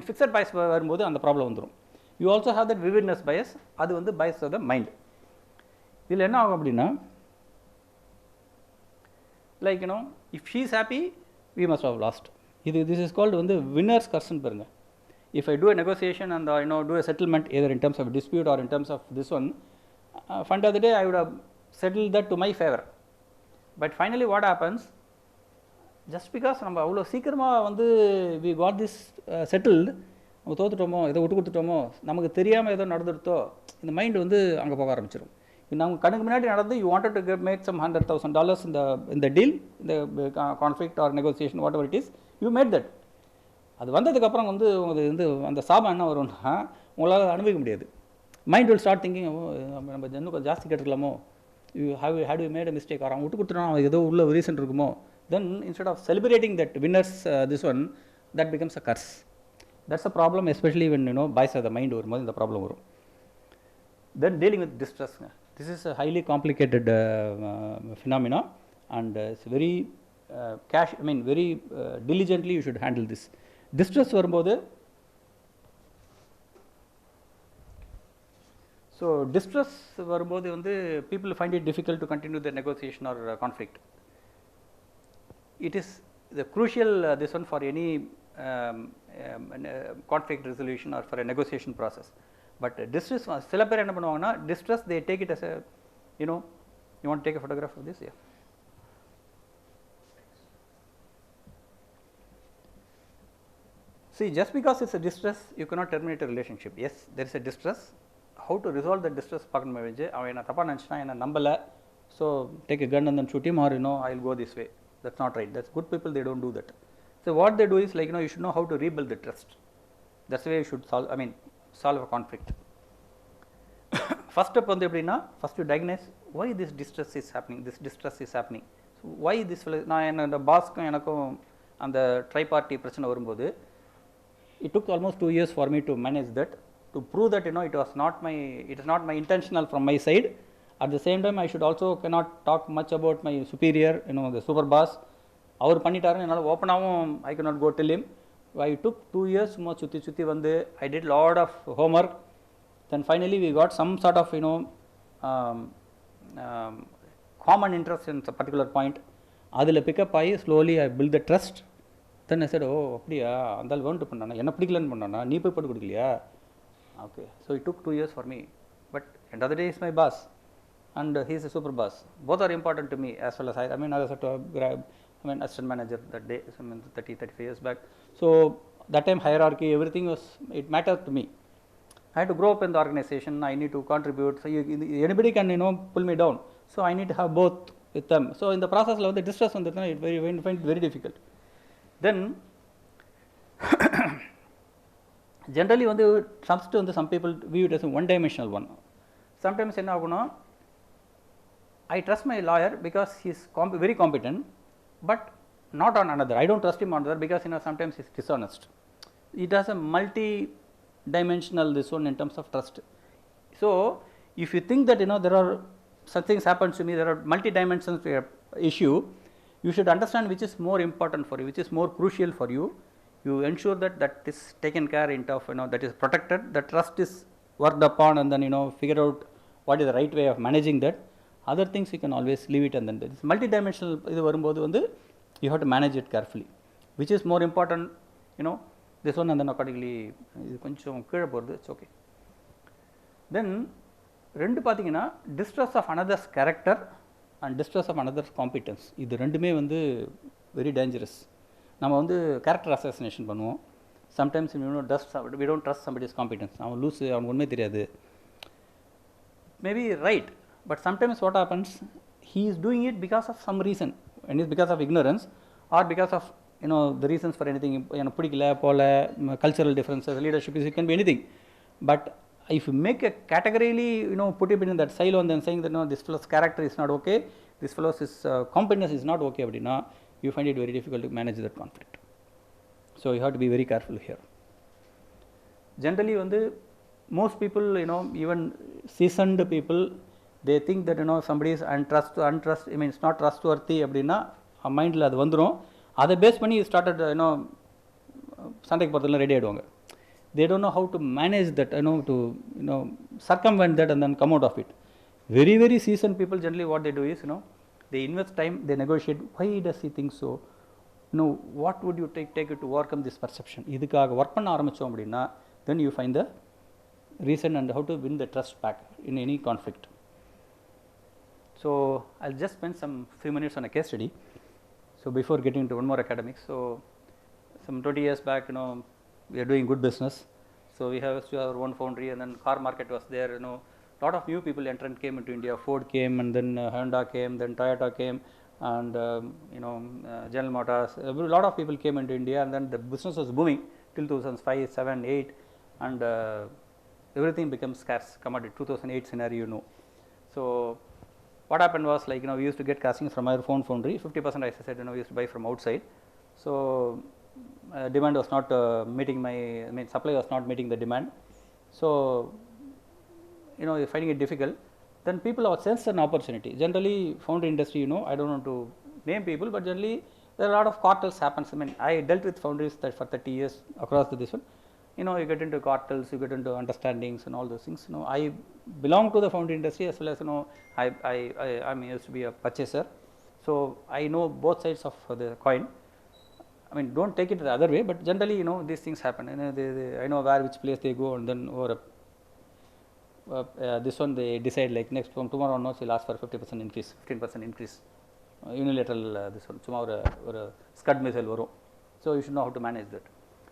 fixed bias வரும்போது அந்த problem வந்துடும். You also have that vividness bias, அது வந்து bias of the mind. இதில் என்ன ஆகும் அப்படின்னா, like if she is happy, we must have lost. This is called வந்து winners curse பாருங்க. If I do a negotiation and do a settlement either in terms of a dispute or in terms of this one, end of the day I would have settled that to my favor. But finally what happens, just because நம்ம அவ்வளோ சீக்கிரமாக வந்து we got this settled, நம்ம தோத்துட்டோமோ ஏதோ விட்டு கொடுத்துட்டோமோ நமக்கு தெரியாமல் ஏதோ நடந்துடுத்தோ இந்த மைண்ட் வந்து அங்கே போக ஆரம்பிச்சிடும். நம்ம கண்ணுக்கு முன்னாடி நடந்து you wanted to make some $100,000 இந்த டீல், இந்த conflict or negotiation whatever it is, you made that. அது வந்ததுக்கப்புறம் வந்து உங்களுக்கு வந்து அந்த சாபம் என்ன வரும்னா உங்களால் அனுபவிக்க முடியாது. மைண்ட் வில் ஸ்டார்ட் திங்கிங், நம்ம இன்னும் கொஞ்சம் ஜாஸ்தி கேட்டுக்கலாமோ, you have you made a mistake, அவன் விட்டு கொடுத்துட்டோம், அவன் ஏதோ உள்ள ரீசன் இருக்குமோ. Then instead of celebrating that winners this one, that becomes a curse. That's a problem, especially when bias of the mind வரும்போது இந்த ப்ராப்ளம் வரும். Then dealing with distress, this is a highly complicated phenomena, and it's very very diligently you should handle this. Distress வரும்போது, so distress வரும்போது வந்து people find it difficult to continue the negotiation or conflict. It is the crucial this one for any conflict resolution or for a negotiation process. But distress, சில பேர் என்ன பண்ணுவாங்கன்னா distress they take it as a you want to take a photograph of this? Yeah. See, just because it's a distress you cannot terminate a relationship. Yes, there is a distress. How to resolve the distress பார்க்கணும். அவன் என்ன தப்பா நினைச்சான், என்ன நம்பல, so take a gun and then shoot him, or I'll go this way. That's not right. That's good people, they don't do that. So what they do is like you should know how to rebuild the trust. That's the way you should solve a conflict. First step வந்து எப்படின்னா, first you diagnose why this distress is happening. So why this, நான் என்னோட பாஸ்க்கும் எனக்கும் அந்த ட்ரைபார்ட்டி பிரச்சனை வரும்போது it took almost 2 years for me to manage that, to prove that it is not my intentional from my side. At the same time, I should also cannot talk much about my superior, the super boss. அவர் பண்ணிட்டாரு, என்னால் ஓப்பனாகவும் I cannot go tell him. I took 2 years சும்மா சுற்றி வந்து I did lot of homework. Then finally we got some sort of common interest in a particular point. அதில் pickup ஆகி slowly I built the trust. Then I said, oh அப்படியா, அந்த ஆள் வேண்டு பண்ணானா, என்ன பிடிக்கலன்னு பண்ணானா, நீ போய் போட்டு கொடுக்கலையா? Okay, so it took 2 years for me. But end of the day is my boss. And he is a super boss. Both are important to me as well as I was assistant manager that day, 35 years back. So that time hierarchy, everything it mattered to me. I had to grow up in the organization. I need to contribute. So anybody can pull me down. So I need to have both with them. So in the process of the distress on the time, it find very difficult. Then generally when the some people view it as a one-dimensional one. Sometimes என்ன ஆகும்னா, I trust my lawyer because he is very competent, but not on another. I don't trust him on another because sometimes he is dishonest. It has a multi-dimensional this one in terms of trust. So if you think that there are such things happens to me, there are multi-dimensional issue, you should understand which is more important for you, which is more crucial for you. You ensure that is taken care of, that is protected, the trust is worked upon, and then figure out what is the right way of managing that. Other things you can always leave it, and then this multi-dimensional இது வரும்போது வந்து you have to manage it carefully. Which is more important, this one, and then accordingly இது கொஞ்சம் கீழே போகிறது, it's okay. Then ரெண்டு பார்த்தீங்கன்னா distress of another's character and distress of another's competence. இது ரெண்டுமே வந்து very dangerous. நம்ம வந்து character assassination பண்ணுவோம். Sometimes we don't trust somebody's competence. அவன் லூஸ், அவனுக்கு ஒன்றுமே தெரியாது. Maybe right. But sometimes what happens, he is doing it because of some reason, and it's because of ignorance or because of the reasons for anything, பிடிக்கல போல, cultural differences, leadership, it can be anything. But if you make a categorically put it in that silo and then saying that this fellow's character is not okay, this fellow's competence is not okay, அப்படின்னா you find it very difficult to manage that conflict. So you have to be very careful here. Generally most people, even seasoned people, they think that somebody is it's not trustworthy அப்படின்னா மைண்டில் அது வந்துடும். அதை base பண்ணி started சண்டைக்கு போகிறதுலாம் ready ஆகிடுவாங்க. They don't know how to manage that, to circumvent that and then come out of it. Very, very seasoned people, generally what they do is, they invest time, they negotiate. Why does he think so? What would you take it to overcome this perception? இதுக்காக work பண்ண ஆரம்பித்தோம் அப்படின்னா then you find the reason and how to win the trust back in any conflict. So I'll just spend some few minutes on a case study. So before getting into one more academics, so some 20 years back, we are doing good business. So we have our own foundry, and then car market was there. Lot of new people entrant came into India. Ford came, and then Honda came, then Toyota came, and General Motors. A lot of people came into India, and then the business was booming till 2005, 7, 8, and everything became scarce commodity. 2008 scenario, So what happened was, like, we used to get castings from our own foundry. 50%, as I said, we used to buy from outside. So demand was not meeting supply was not meeting the demand. So finding it difficult. Then people have sensed an opportunity. Generally, foundry industry, I don't want to name people, but generally there are a lot of cartels happens. I dealt with foundries that for 30 years across this one. You get into cartels, you get into understandings and all those things. I belong to the foundry industry, as well as I used to be a purchaser, so I know both sides of the coin. Don't take it the other way, but generally, these things happen. I know which place they go, and then over this one they decide, like, next from tomorrow onwards we'll ask for 50% increase, 15% increase, unilateral this one, tomorrow or scud missile varum. So you should know how to manage that.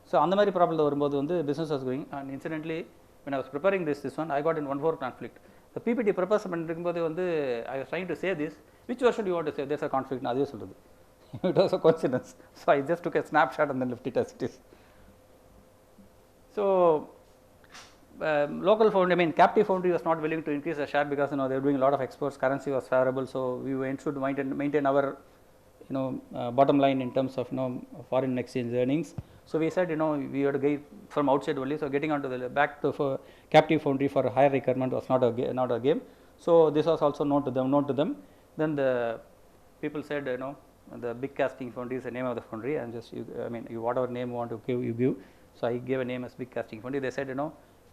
So on the mari problem varumbodhu the business was going, and incidentally when I was preparing this one, I got in 1-4 conflict. The PPT prepare pannirukumbodhu I was trying to say this, which version do you want to say? There's a conflict. It was a coincidence. So I just took a snapshot and then left it as it is. So local foundry, captive foundry was not willing to increase the share because they were doing a lot of exports. Currency was favorable, so we should maintain our bottom line in terms of foreign exchange earnings. So we said we had to get from outside only. So getting onto the back to captive foundry for a higher requirement was not a game. So this was also known to them. Then the people said the big casting foundry is the name of the foundry, and just you whatever name you want to give, you give. So I gave a name as big casting foundry. They said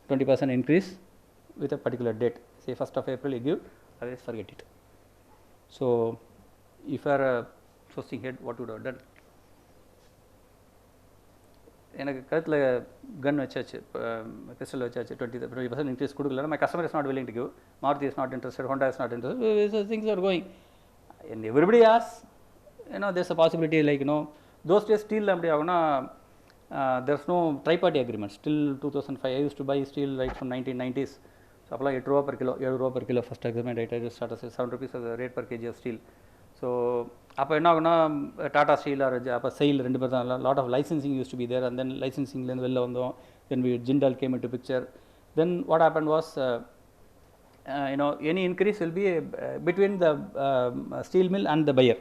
20% increase with a particular date. Say 1st of April you give, otherwise forget it. So if you are a sourcing head, what would have done? எனக்கு கழுத்தில் கன் வச்சாச்சு, pistol வச்சாச்சு, 20% increase கொடுக்கல. My customer is not willing to give. Maruti is not interested, Honda is not interested. So things are going, and everybody asks, there's a possibility, like those days steel there's no tri-party agreements till 2005. I used to buy steel right from 1990s. So apply 8 rupees per kilo, 7 rupees per kilo first agreement. I just started 7 rupees as the rate per kg of steel. So அப்போ என்ன ஆகுனா Tata steel அப்போ sail 2 பேர் தான். Lot of licensing used to be there, and then லைசன்சிங்லேருந்து வெளில வந்தோம். Then Jindal came into picture. Then what happen was any increase will be between the steel mill and the buyer.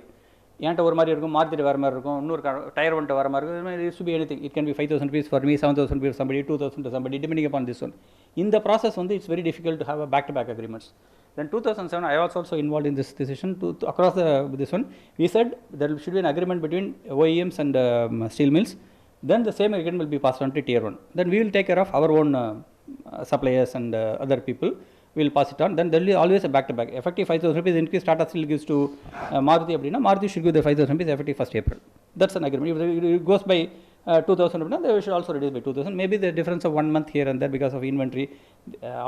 என்கிட்ட ஒரு மாதிரி இருக்கும், மார்க்கெட் வர மாதிரி இருக்கும், இன்னொரு டயர் வந்துட்டு வர மாதிரி இருக்கும். It should be any thing. It can be 5,000 rupees for me, 7,000 rupees for somebody, 2,000 to somebody, depending upon this one. In the process it's very difficult to have a back-to-back agreements. Then 2007 I was also involved in this decision to across this one. We said there should be an agreement between OEMs and steel mills. Then the same agreement will be passed on to tier 1. Then we will take care of our own suppliers and other people. We will pass it on. Then there will be always a back-to-back. Effective 5,000 rupees increase Tata Steel gives to Maruti. Maruti should give the 5,000 rupees effective 1st April. That's an agreement. If it goes by 2,000 rupees, they should also reduce by 2,000. Maybe the difference of 1 month here and there because of inventory.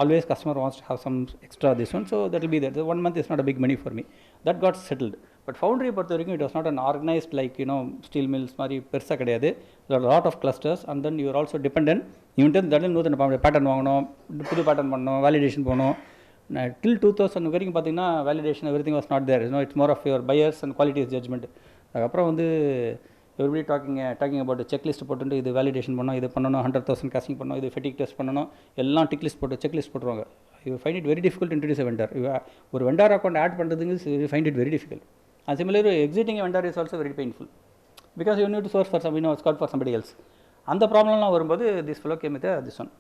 Always customer wants to have some extra this one, so that will be there. The 1 month is not a big money for me. That got settled. But foundry it was not an organized, like steel mills mari persa kediyadu. There are a lot of clusters, and then you are also dependent. You know the pattern vaanganum, pudu pattern pannom, validation ponom. Till 2000 varaikkum pathina validation everything was not there. It's more of your buyers and quality judgment. Appo everybody talking about the checklist போட்டு இது validation பண்ணோம், இது பண்ணணும், 100,000 costing பண்ணணும், இது ஃபெட்டிக் test பண்ணணும், எல்லாம் tick போட்டு செக்லிஸ்ட் போட்டுருவாங்க. You find it very difficult to introduce a vendor. ஒரு வெண்டர் அக்கௌண்ட் ஆட் பண்ணுறதுக்கு you find it very difficult. And similar exiting vendor is also very painful because you need to source for some scout for somebody else. அந்த ப்ராப்ளம்லாம் வரும்போது this fellow came with this one.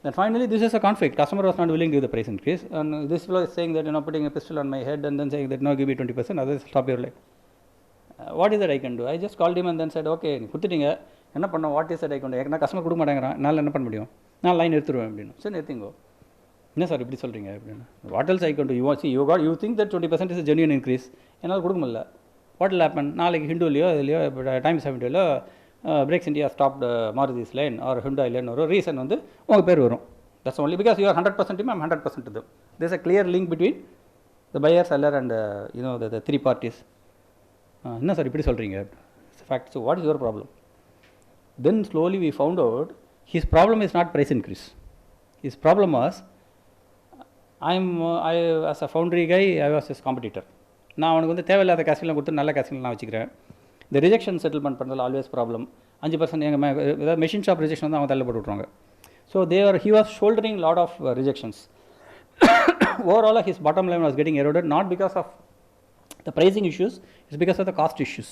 Then finally this is a conflict. Customer was not willing to give the price increase, and this fellow is saying that putting a pistol on my head and then saying that no, give me 20%, others stop your leg. What is that I can do? I just called him and then said, okay, கொடுத்துட்டீங்க, என்ன பண்ணோம், what is that I can to? நான் customer கொடுக்க மாட்டேங்கிறான், என்னால் என்ன பண்ண முடியும், நான் லைன் எடுத்துருவேன் அப்படின்னு. சரி எடுத்துங்கோ. என்ன சார் இப்படி சொல்கிறீங்க அப்படின்னு. What else I can do? You think that 20% is genuine increase, என்னால் கொடுக்க முடியல. What will happen? நாளைக்கு ஹிண்டுலையோ இதுலையோ டைம்ஸ் ஆஃப் இண்டியாவிலோ Brakes India stopped Maruti's line or Hyundai line ஒரு ரீசன் உங்கள் பேர் வரும். That's only because you are 100% to me, I am 100% to them. There is a clear link between the buyer, seller and the 3 parties. என்ன sir இப்படி சொல்கிறீங்க, fact, so what is your problem? Then slowly we found out his problem is not price increase. His problem was, as a foundry guy, I was his competitor. நான் அவனுக்கு வந்து தேவையில்லாத கேஷ்லாம் கொடுத்து நல்ல கேஷ்லாம் நான் வச்சுக்கிறேன். இந்த ரிஜெக்ஷன் செட்டில்மெண்ட் பண்ணுறதுல ஆல்வேஸ் ப்ராப்ளம். 5% எங்கள் ஏதாவது மெஷின் ஷாப் ரிஜெக்ஷன் வந்து அவங்க தள்ள போட்டு விட்ருவாங்க. So he was shouldering lot of rejections. Overall his bottom line was getting eroded, not because of the pricing issues, it's because of the cost issues.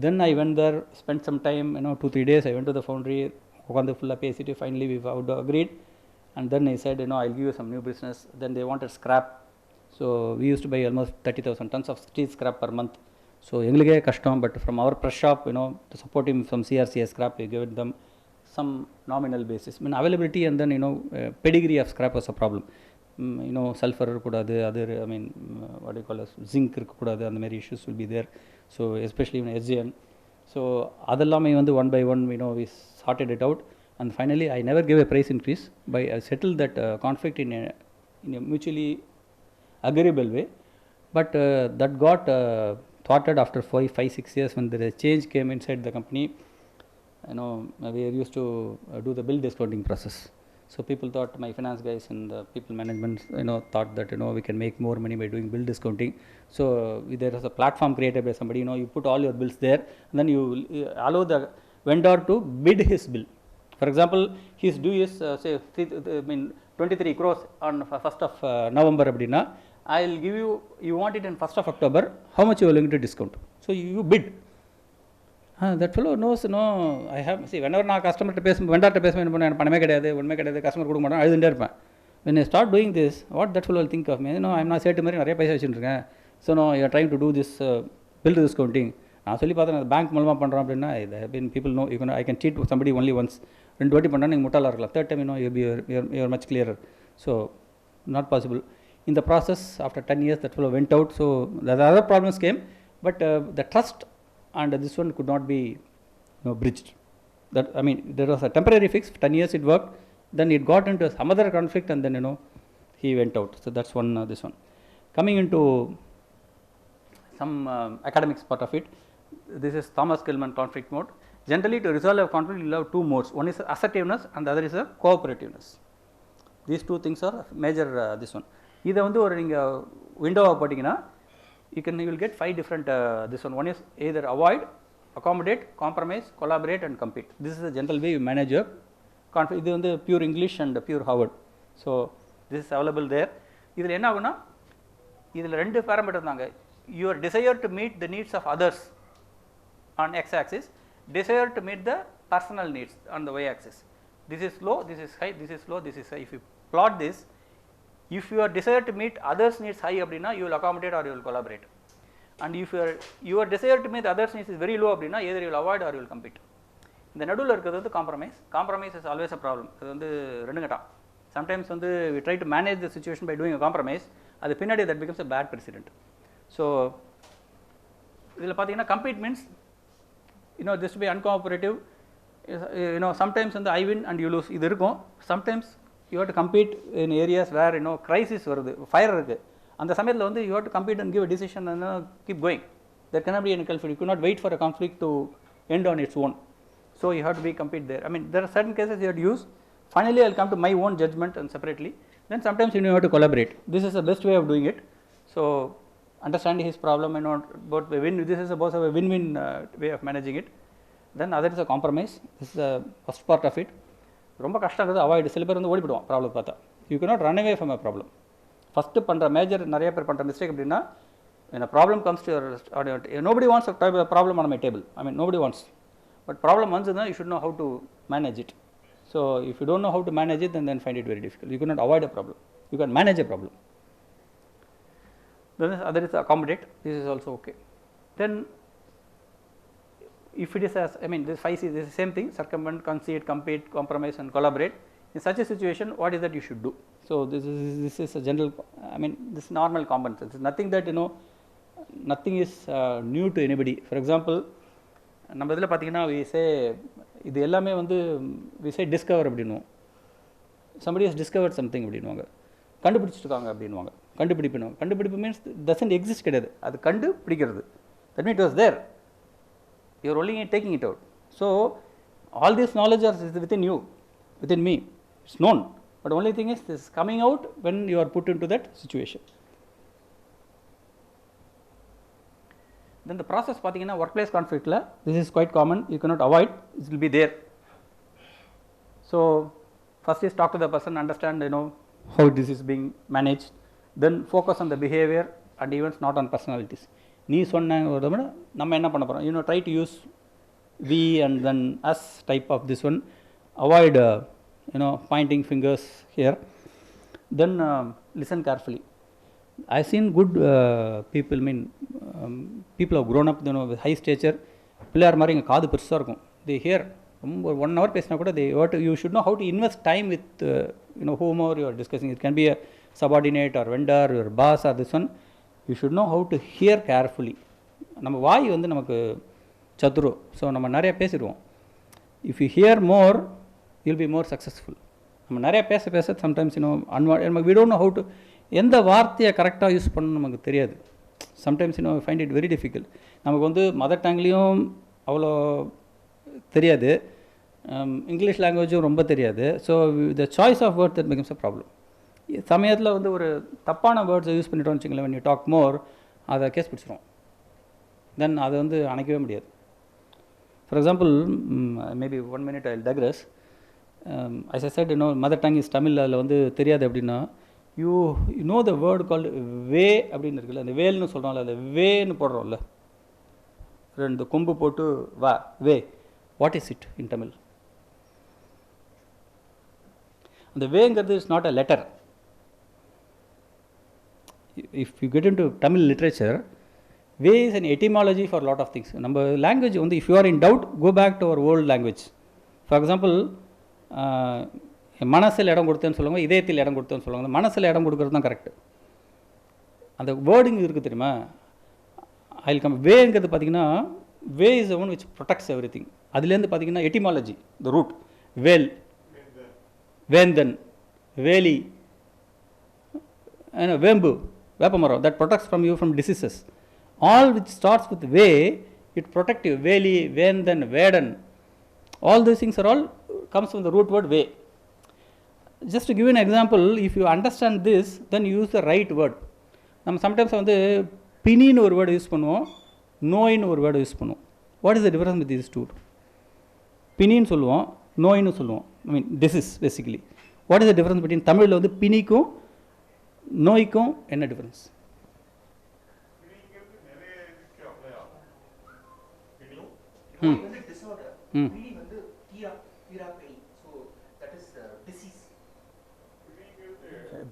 Then I went there, spent some time, 2-3 days. I went to the foundry, உட்காந்து ஃபுல்லாக பேசிட்டு finally we agreed, and then I said, I'll give you some new business. Then they wanted scrap, so we used to buy almost 30,000 tons of steel scrap per month. So எங்களுக்கே கஷ்டம், but from our press shop, to support him from CRCS scrap, we gave them some nominal basis. I mean availability, and then pedigree of scrap was a problem. Sulfur இருக்கக்கூடாது, other, what do you call it, zinc இருக்கக்கூடாது, அந்த மாதிரி issues will be there. So especially in SGN, so அதெல்லாமே வந்து one by one we sorted it out, and finally I never gave a price increase, by I settled that conflict in a mutually agreeable way, but that got thwarted after 5-6 years when the change came inside the company. We used to do the bill discounting process. So people thought, my finance guys and the people management, thought that we can make more money by doing bill discounting. So there was a platform created by somebody. You put all your bills there, and then you allow the vendor to bid his bill. For example, his due is say 23 crores on 1st of November. Abdina, I'll give you. You want it in 1st of October? How much you are willing to discount? So you bid. That fellow knows, I have, see, whenever நான் கஸ்டமர்கிட்ட வெண்டார்கிட்ட பேசுவேன், என்ன பண்ண பணமே கிடையாது, ஒன்றுமே கிடையாது, customer கொடுக்க மாட்டேன், அழுதுண்டே இருப்பேன். when I start doing this, what that fellow will think of me? I'm not சேட்டு மாதிரி நிறைய பைசா வச்சுருக்கேன், so you are trying to do this bill discounting. நான் சொல்லி பார்த்தேன், பேங்க் மூலமாக பண்ணுறோம் அப்படின்னா, people know I can cheat somebody only once. 2 வாட்டி பண்ணால் நீங்கள் முட்டாளாக இருக்கலாம். Third time, you are much clearer. So not possible. In the process, after 10 years, that fellow went out. So the other problems came, but the trust and this one could not be bridged. That, there was a temporary fix. 10 years it worked, then it got into some other conflict, and then he went out. So that's one. This one coming into some academics part of it. This is Thomas Gilman conflict mode. Generally, to resolve a conflict, you have 2 modes. One is assertiveness, and the other is a cooperativeness. These 2 things are major. This one. இதை வந்து ஒரு நீங்கள் விண்டோவாக போட்டிங்கன்னா, you will get 5 different this one. One is either avoid, accommodate, compromise, collaborate, and compete. This is the general way you manage your conflict. இது வந்து pure English and pure Harvard. So this is available there. இதில் என்ன ஆகுனா, இதில் 2 parameters தாங்க. Your desire to meet the needs of others on x axis, desire to meet the personal needs on the y axis. This is low, this is high, this is low, this is high. If you plot this, if your desire to meet others needs high அப்படினா, you will accommodate or you will collaborate, and if your desire to meet others needs is very low அப்படினா, either you will avoid or you will compete. இந்த நடுவில் இருக்கிறது வந்து compromise is always a problem. அது வந்து ரெண்டு கட்டம். Sometimes வந்து we try to manage the situation by doing a compromise, அது பின்னாடி that becomes a bad precedent. So இதில் பார்த்தீங்கன்னா compete means this to be uncooperative. Sometimes வந்து I win and you lose இது இருக்கும். Sometimes you have to compete in areas where crisis வருது, fire இருக்கு, அந்த சமயத்தில் வந்து you have to compete and give a decision and keep going. There cannot be any conflict. You cannot wait for a conflict to end on its own. So you have to be compete there. There are certain cases you have to use. Finally, I will come to my own judgment and separately. Then sometimes you have to collaborate. This is the best way of doing it. So understanding his problem and both win. This is both a win-win way of managing it. Then other is a compromise. This is the first part of it. ரொம்ப கஷ்டம் இருக்குது, avoid. சில பேர் வந்து ஓடிவிடுவோம் problem பார்த்தா. You cannot run away from a problem. First பண்ணுற major நிறைய பேர் பண்ணுற மிஸ்டேக் அப்படின்னா, when a problem comes to your nobody wants a problem on my table. Nobody wants. But problem once is you should know how to manage it. So if you don't know how to manage it, then find it very difficult. You cannot avoid a problem. You can manage a problem. Then other is accommodate. This is also okay. Then if it is as this 5 is the same thing: circumvent, concede, compete, compromise, and collaborate. In such a situation, what is that you should do? So this is a general, this normal common sense. It's nothing that nothing is new to anybody. For example, நம்ம இதில் பார்த்தீங்கன்னா we say இது எல்லாமே வந்து we say discover அப்படின்னுவோம். Somebody has discovered something அப்படின்னுவாங்க, கண்டுபிடிச்சிருக்காங்க அப்படின்னுவாங்க, கண்டுபிடிப்பு மீன்ஸ் doesn't exist கிடையாது, அது கண்டுபிடிக்கிறது. That means it was there. You are only taking it out. So all this knowledge is within you, within me. It's known. But only thing is this is coming out when you are put into that situation. Then the process pathina workplace conflict la, this is quite common, you cannot avoid, it will be there. So first is talk to the person, understand how this is being managed, then focus on the behavior and events, not on personalities. Nee sonna நம்ம என்ன பண்ண போறோம், try to use we and then us type of this one, avoid pointing fingers here, then listen carefully. I have seen good people, people who have grown up with high stature, Pillaiyar மாதிரி இங்கே காது பெருசாக இருக்கும், they hear 1 hour பேசினா கூட you should know how to invest time with whomever you are discussing. It can be a subordinate or vendor or boss or this one. You should know how to hear carefully. நம்ம வாய் நமக்கு சத்துரு, so நம்ம நிறைய பேசிடுவோம். If you hear more, you will be more successful. நம்ம நிறைய பேச sometimes we don't know how to, எந்த வார்த்தையை கரெக்டாக யூஸ் பண்ணணும் நமக்கு தெரியாது. Sometimes we find it very difficult. நமக்கு மதர் டங்க்லேயும் அவ்வளோ தெரியாது, இங்கிலீஷ் லாங்குவேஜும் ரொம்ப தெரியாது. So the choice of word that becomes a problem. சமயத்தில் ஒரு தப்பான வேர்ட்ஸை யூஸ் பண்ணிட்டோம்னு வச்சுங்களேன், when you talk more, அதை கேஸ் பிடிச்சிரும். தென் அதை அணைக்கவே முடியாது. For example, maybe 1 minute I will digress. As I said, mother tongue is Tamil, அதில் தெரியாது அப்படின்னா, you know the word called வே அப்படின்னு இருக்குல்ல, அந்த வேல்னு சொல்கிறோம்ல, அந்த வேன்னு போடுறோம்ல, ரெண்டு கொம்பு போட்டு வா வே, what is it in Tamil? அந்த வேங்கிறது is not a letter. If you get into Tamil literature, வே is an etymology for lot of things. நம்ம language if you are in doubt, go back to our old language. For example, மனசில் இடம் கொடுத்தேன்னு சொல்லுவாங்க, இதயத்தில் இடம் கொடுத்தேன்னு சொல்லுவாங்க. அந்த மனசில் இடம் கொடுக்கறது தான் கரெக்டு. அந்த வேர்டிங் இருக்குது தெரியுமா? I will come. வேங்கிறது பார்த்தீங்கன்னா, வே is one which protects everything. அதுலேருந்து பார்த்தீங்கன்னா எட்டிமாலஜி, த ரூட், வேல், வேந்தன், வேலி, வேம்பு, வேப்பமரம், that protects from you from diseases. All which starts with way, it protect you. வேலி, வேந்தன், வேடன், all these things are all comes from the root word way. Just to give you an example, if you understand this, then you use the right word. நம்ம sometimes பிணின்னு ஒரு word use பண்ணுவோம், நோயின்னு ஒரு word use பண்ணுவோம். What is the difference with this two? பிணின்னு சொல்லுவோம், நோயின்னு சொல்லுவோம். I mean disease basically. What is the difference between தமிழில் பிணிக்கும் நோய்க்கும் என்ன டிஃபரன்ஸ்?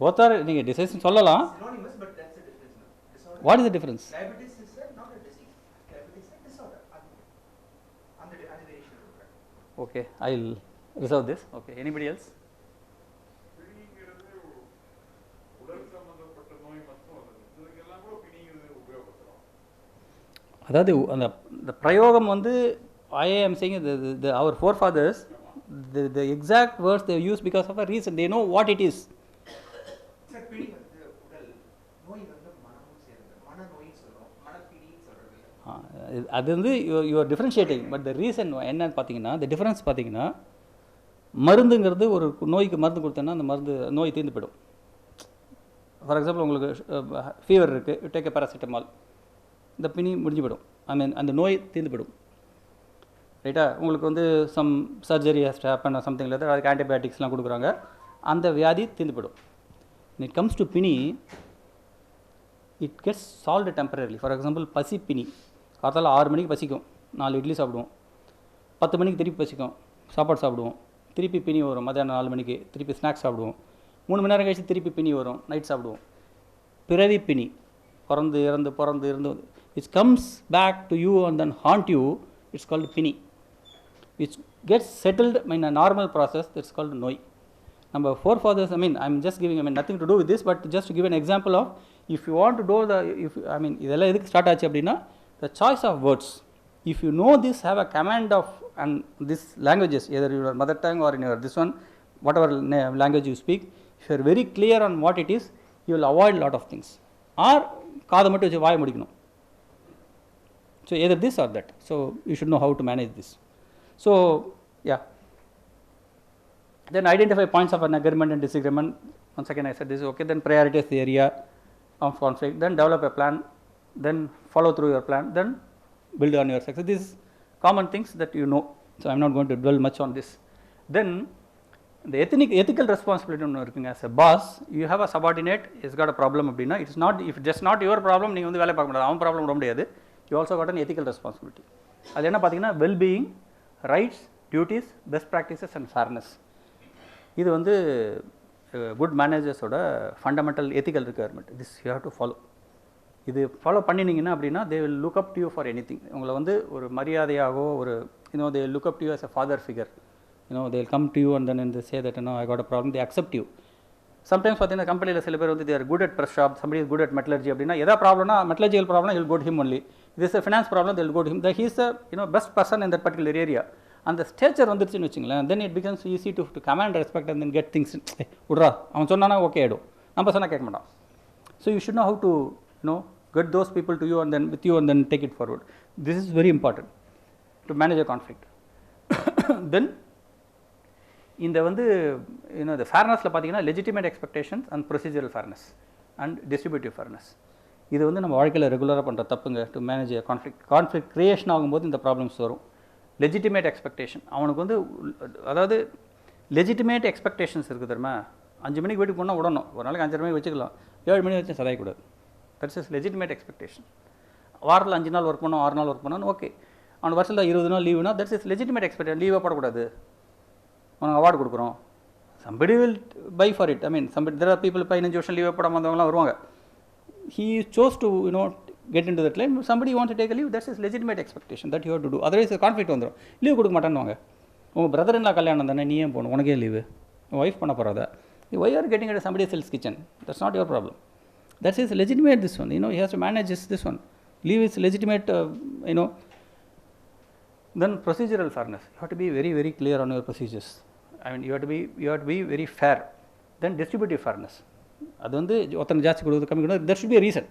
Both are, நீங்கள் டிசீஸ் சொல்லலாம். What is the difference? Diabetes is not a disease. Diabetes is a disorder. Okay, I will reserve this. Okay, anybody else? அதாவது அந்த பிரயோகம் I am saying our forefathers, the exact words they use because of a reason. They know what it is. அது you are differentiating, but the reason என்னன்னு பார்த்தீங்கன்னா, the difference பார்த்தீங்கன்னா, மருந்துங்கிறது ஒரு நோய்க்கு மருந்து கொடுத்தேன்னா அந்த மருந்து நோய் தீர்ந்து போயிடும். ஃபார் எக்ஸாம்பிள், உங்களுக்கு ஃபீவர் இருக்குது, யூ டேக் எ பேராசிட்டமால், இந்த பிணி முடிஞ்சு போயிடும். ஐ மீன் அந்த நோய் தீர்ந்து போயிடும். ரைட்டா? உங்களுக்கு some surgery has to happen something இல்லை, அதுக்கு ஆன்டிபயோட்டிக்ஸ்லாம் கொடுக்குறாங்க, அந்த வியாதி தீர்ந்து போயிடும். இட் கம்ஸ் டு பிணி, it gets solved temporarily. For example, பசி பிணி, காத்தால 6 மணிக்கு பசிக்கும், 4 இட்லி சாப்பிடுவோம். 10 மணிக்கு திருப்பி பசிக்கும், சாப்பாடு சாப்பிடுவோம். திருப்பி பிணி வரும், மத்தியானம் 4 மணிக்கு திருப்பி ஸ்நாக்ஸ் சாப்பிடுவோம். 3 மணி நேரம் கழிச்சு திருப்பி பிணி வரும், நைட் சாப்பிடுவோம். பிறவி பிணி, பிறந்து இறந்து it's comes back to you and then haunt you. It's called பிணி. which gets settled in a normal process, that's called noi. Number forefathers, I'm just giving, nothing to do with this, but just to give an example of, if you want to do idella edhukku start aachu appadina, the choice of words, if you know this, have a command of, and this languages, either your mother tongue or in your this one, whatever language you speak, if you are very clear on what it is, you will avoid a lot of things. Or kaadu mattu vaai mudikanum. So either this or that. So you should know how to manage this. So yeah. Then identify points of an agreement and disagreement. Once again I said this is okay. Then prioritize the area of conflict. Then develop a plan. Then follow through your plan. Then build on your success. These common things that you know. So I am not going to dwell much on this. Then the ethical responsibility as a boss, you have a subordinate, he's got a problem. It's not, if just not your problem, you problem. You also got an ethical responsibility. Well being, rights, duties, best practices, and fairness. This is good managers fundamental ethical requirement. This you have to follow. This follow they will look up to you for anything. They will look up to you as a father figure. They will come to you and then they say that I got a problem. They accept you. Sometimes in the company they are good at press shop. Somebody is good at metallurgy. Metallurgical problem, you will go to him only. If this is a finance problem, they will go to him. He is the best person in that particular area. And the stature then it becomes easy to command respect and then get things. So you should know how to get those people to you and then with you and then take it forward. This is very important to manage a conflict. Then in the the fairness legitimate expectations and procedural fairness and distributive fairness. This is regular to manage a conflict. Conflict creation in the problems. Legitimate expectation. Legitimate expectations. 5 மணிக்கு வீட்டுக்கு போனால் விடணும், ஒரு நாளைக்கு 5:30 மணிக்கு வச்சுக்கலாம், 7 மணி வச்சு சதாயக்கூடாது. That's is legitimate expectation. வாரத்தில் 5 நாள் ஒர்க் பண்ணோம், 6 நாள் ஒர்க் பண்ணோம், ஓகே. அவன் வருஷத்தில் 20 நாள் லீவுனா தட்ஸ் இஸ் லெஜிட்டிமேட் எக்ஸ்பெக்டேஷன். லீவே போடக்கூடாது, அவனுக்கு அவார்டு கொடுக்குறோம். somebody will buy for it. I mean, there are people 15 வருஷம் லீவே போடாம வந்தவங்களாம் வருவாங்க. He chose to get into that line. Somebody wants to take a leave, that's his legitimate expectation that you have to do. Otherwise conflict வந்துடும். Leave கொடுக்க மாட்டேன்னுவாங்க. உங்கள் brother என்ன கல்யாணம் தானே, நீ ஏன் போகணும், உனக்கே லீவு, உங்கள் ஒய்ஃப் பண்ண போகிறதா, why you are getting into somebody else's kitchen, that's not your problem. That's his legitimate this one, he has to manage this one. Leave is legitimate, Then procedural fairness, you have to be very, very clear on your procedures. I mean, you have to be very fair. Then distributive fairness. There should be a reason.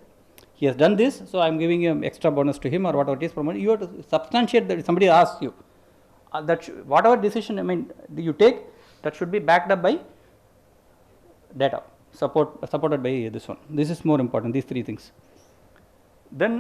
He has done this, so I am giving him extra bonus to him or whatever it is. You have to substantiate that somebody asks you. Whatever decision you take, that should be backed up by data, supported by this one. This is more important, these 3 things. Then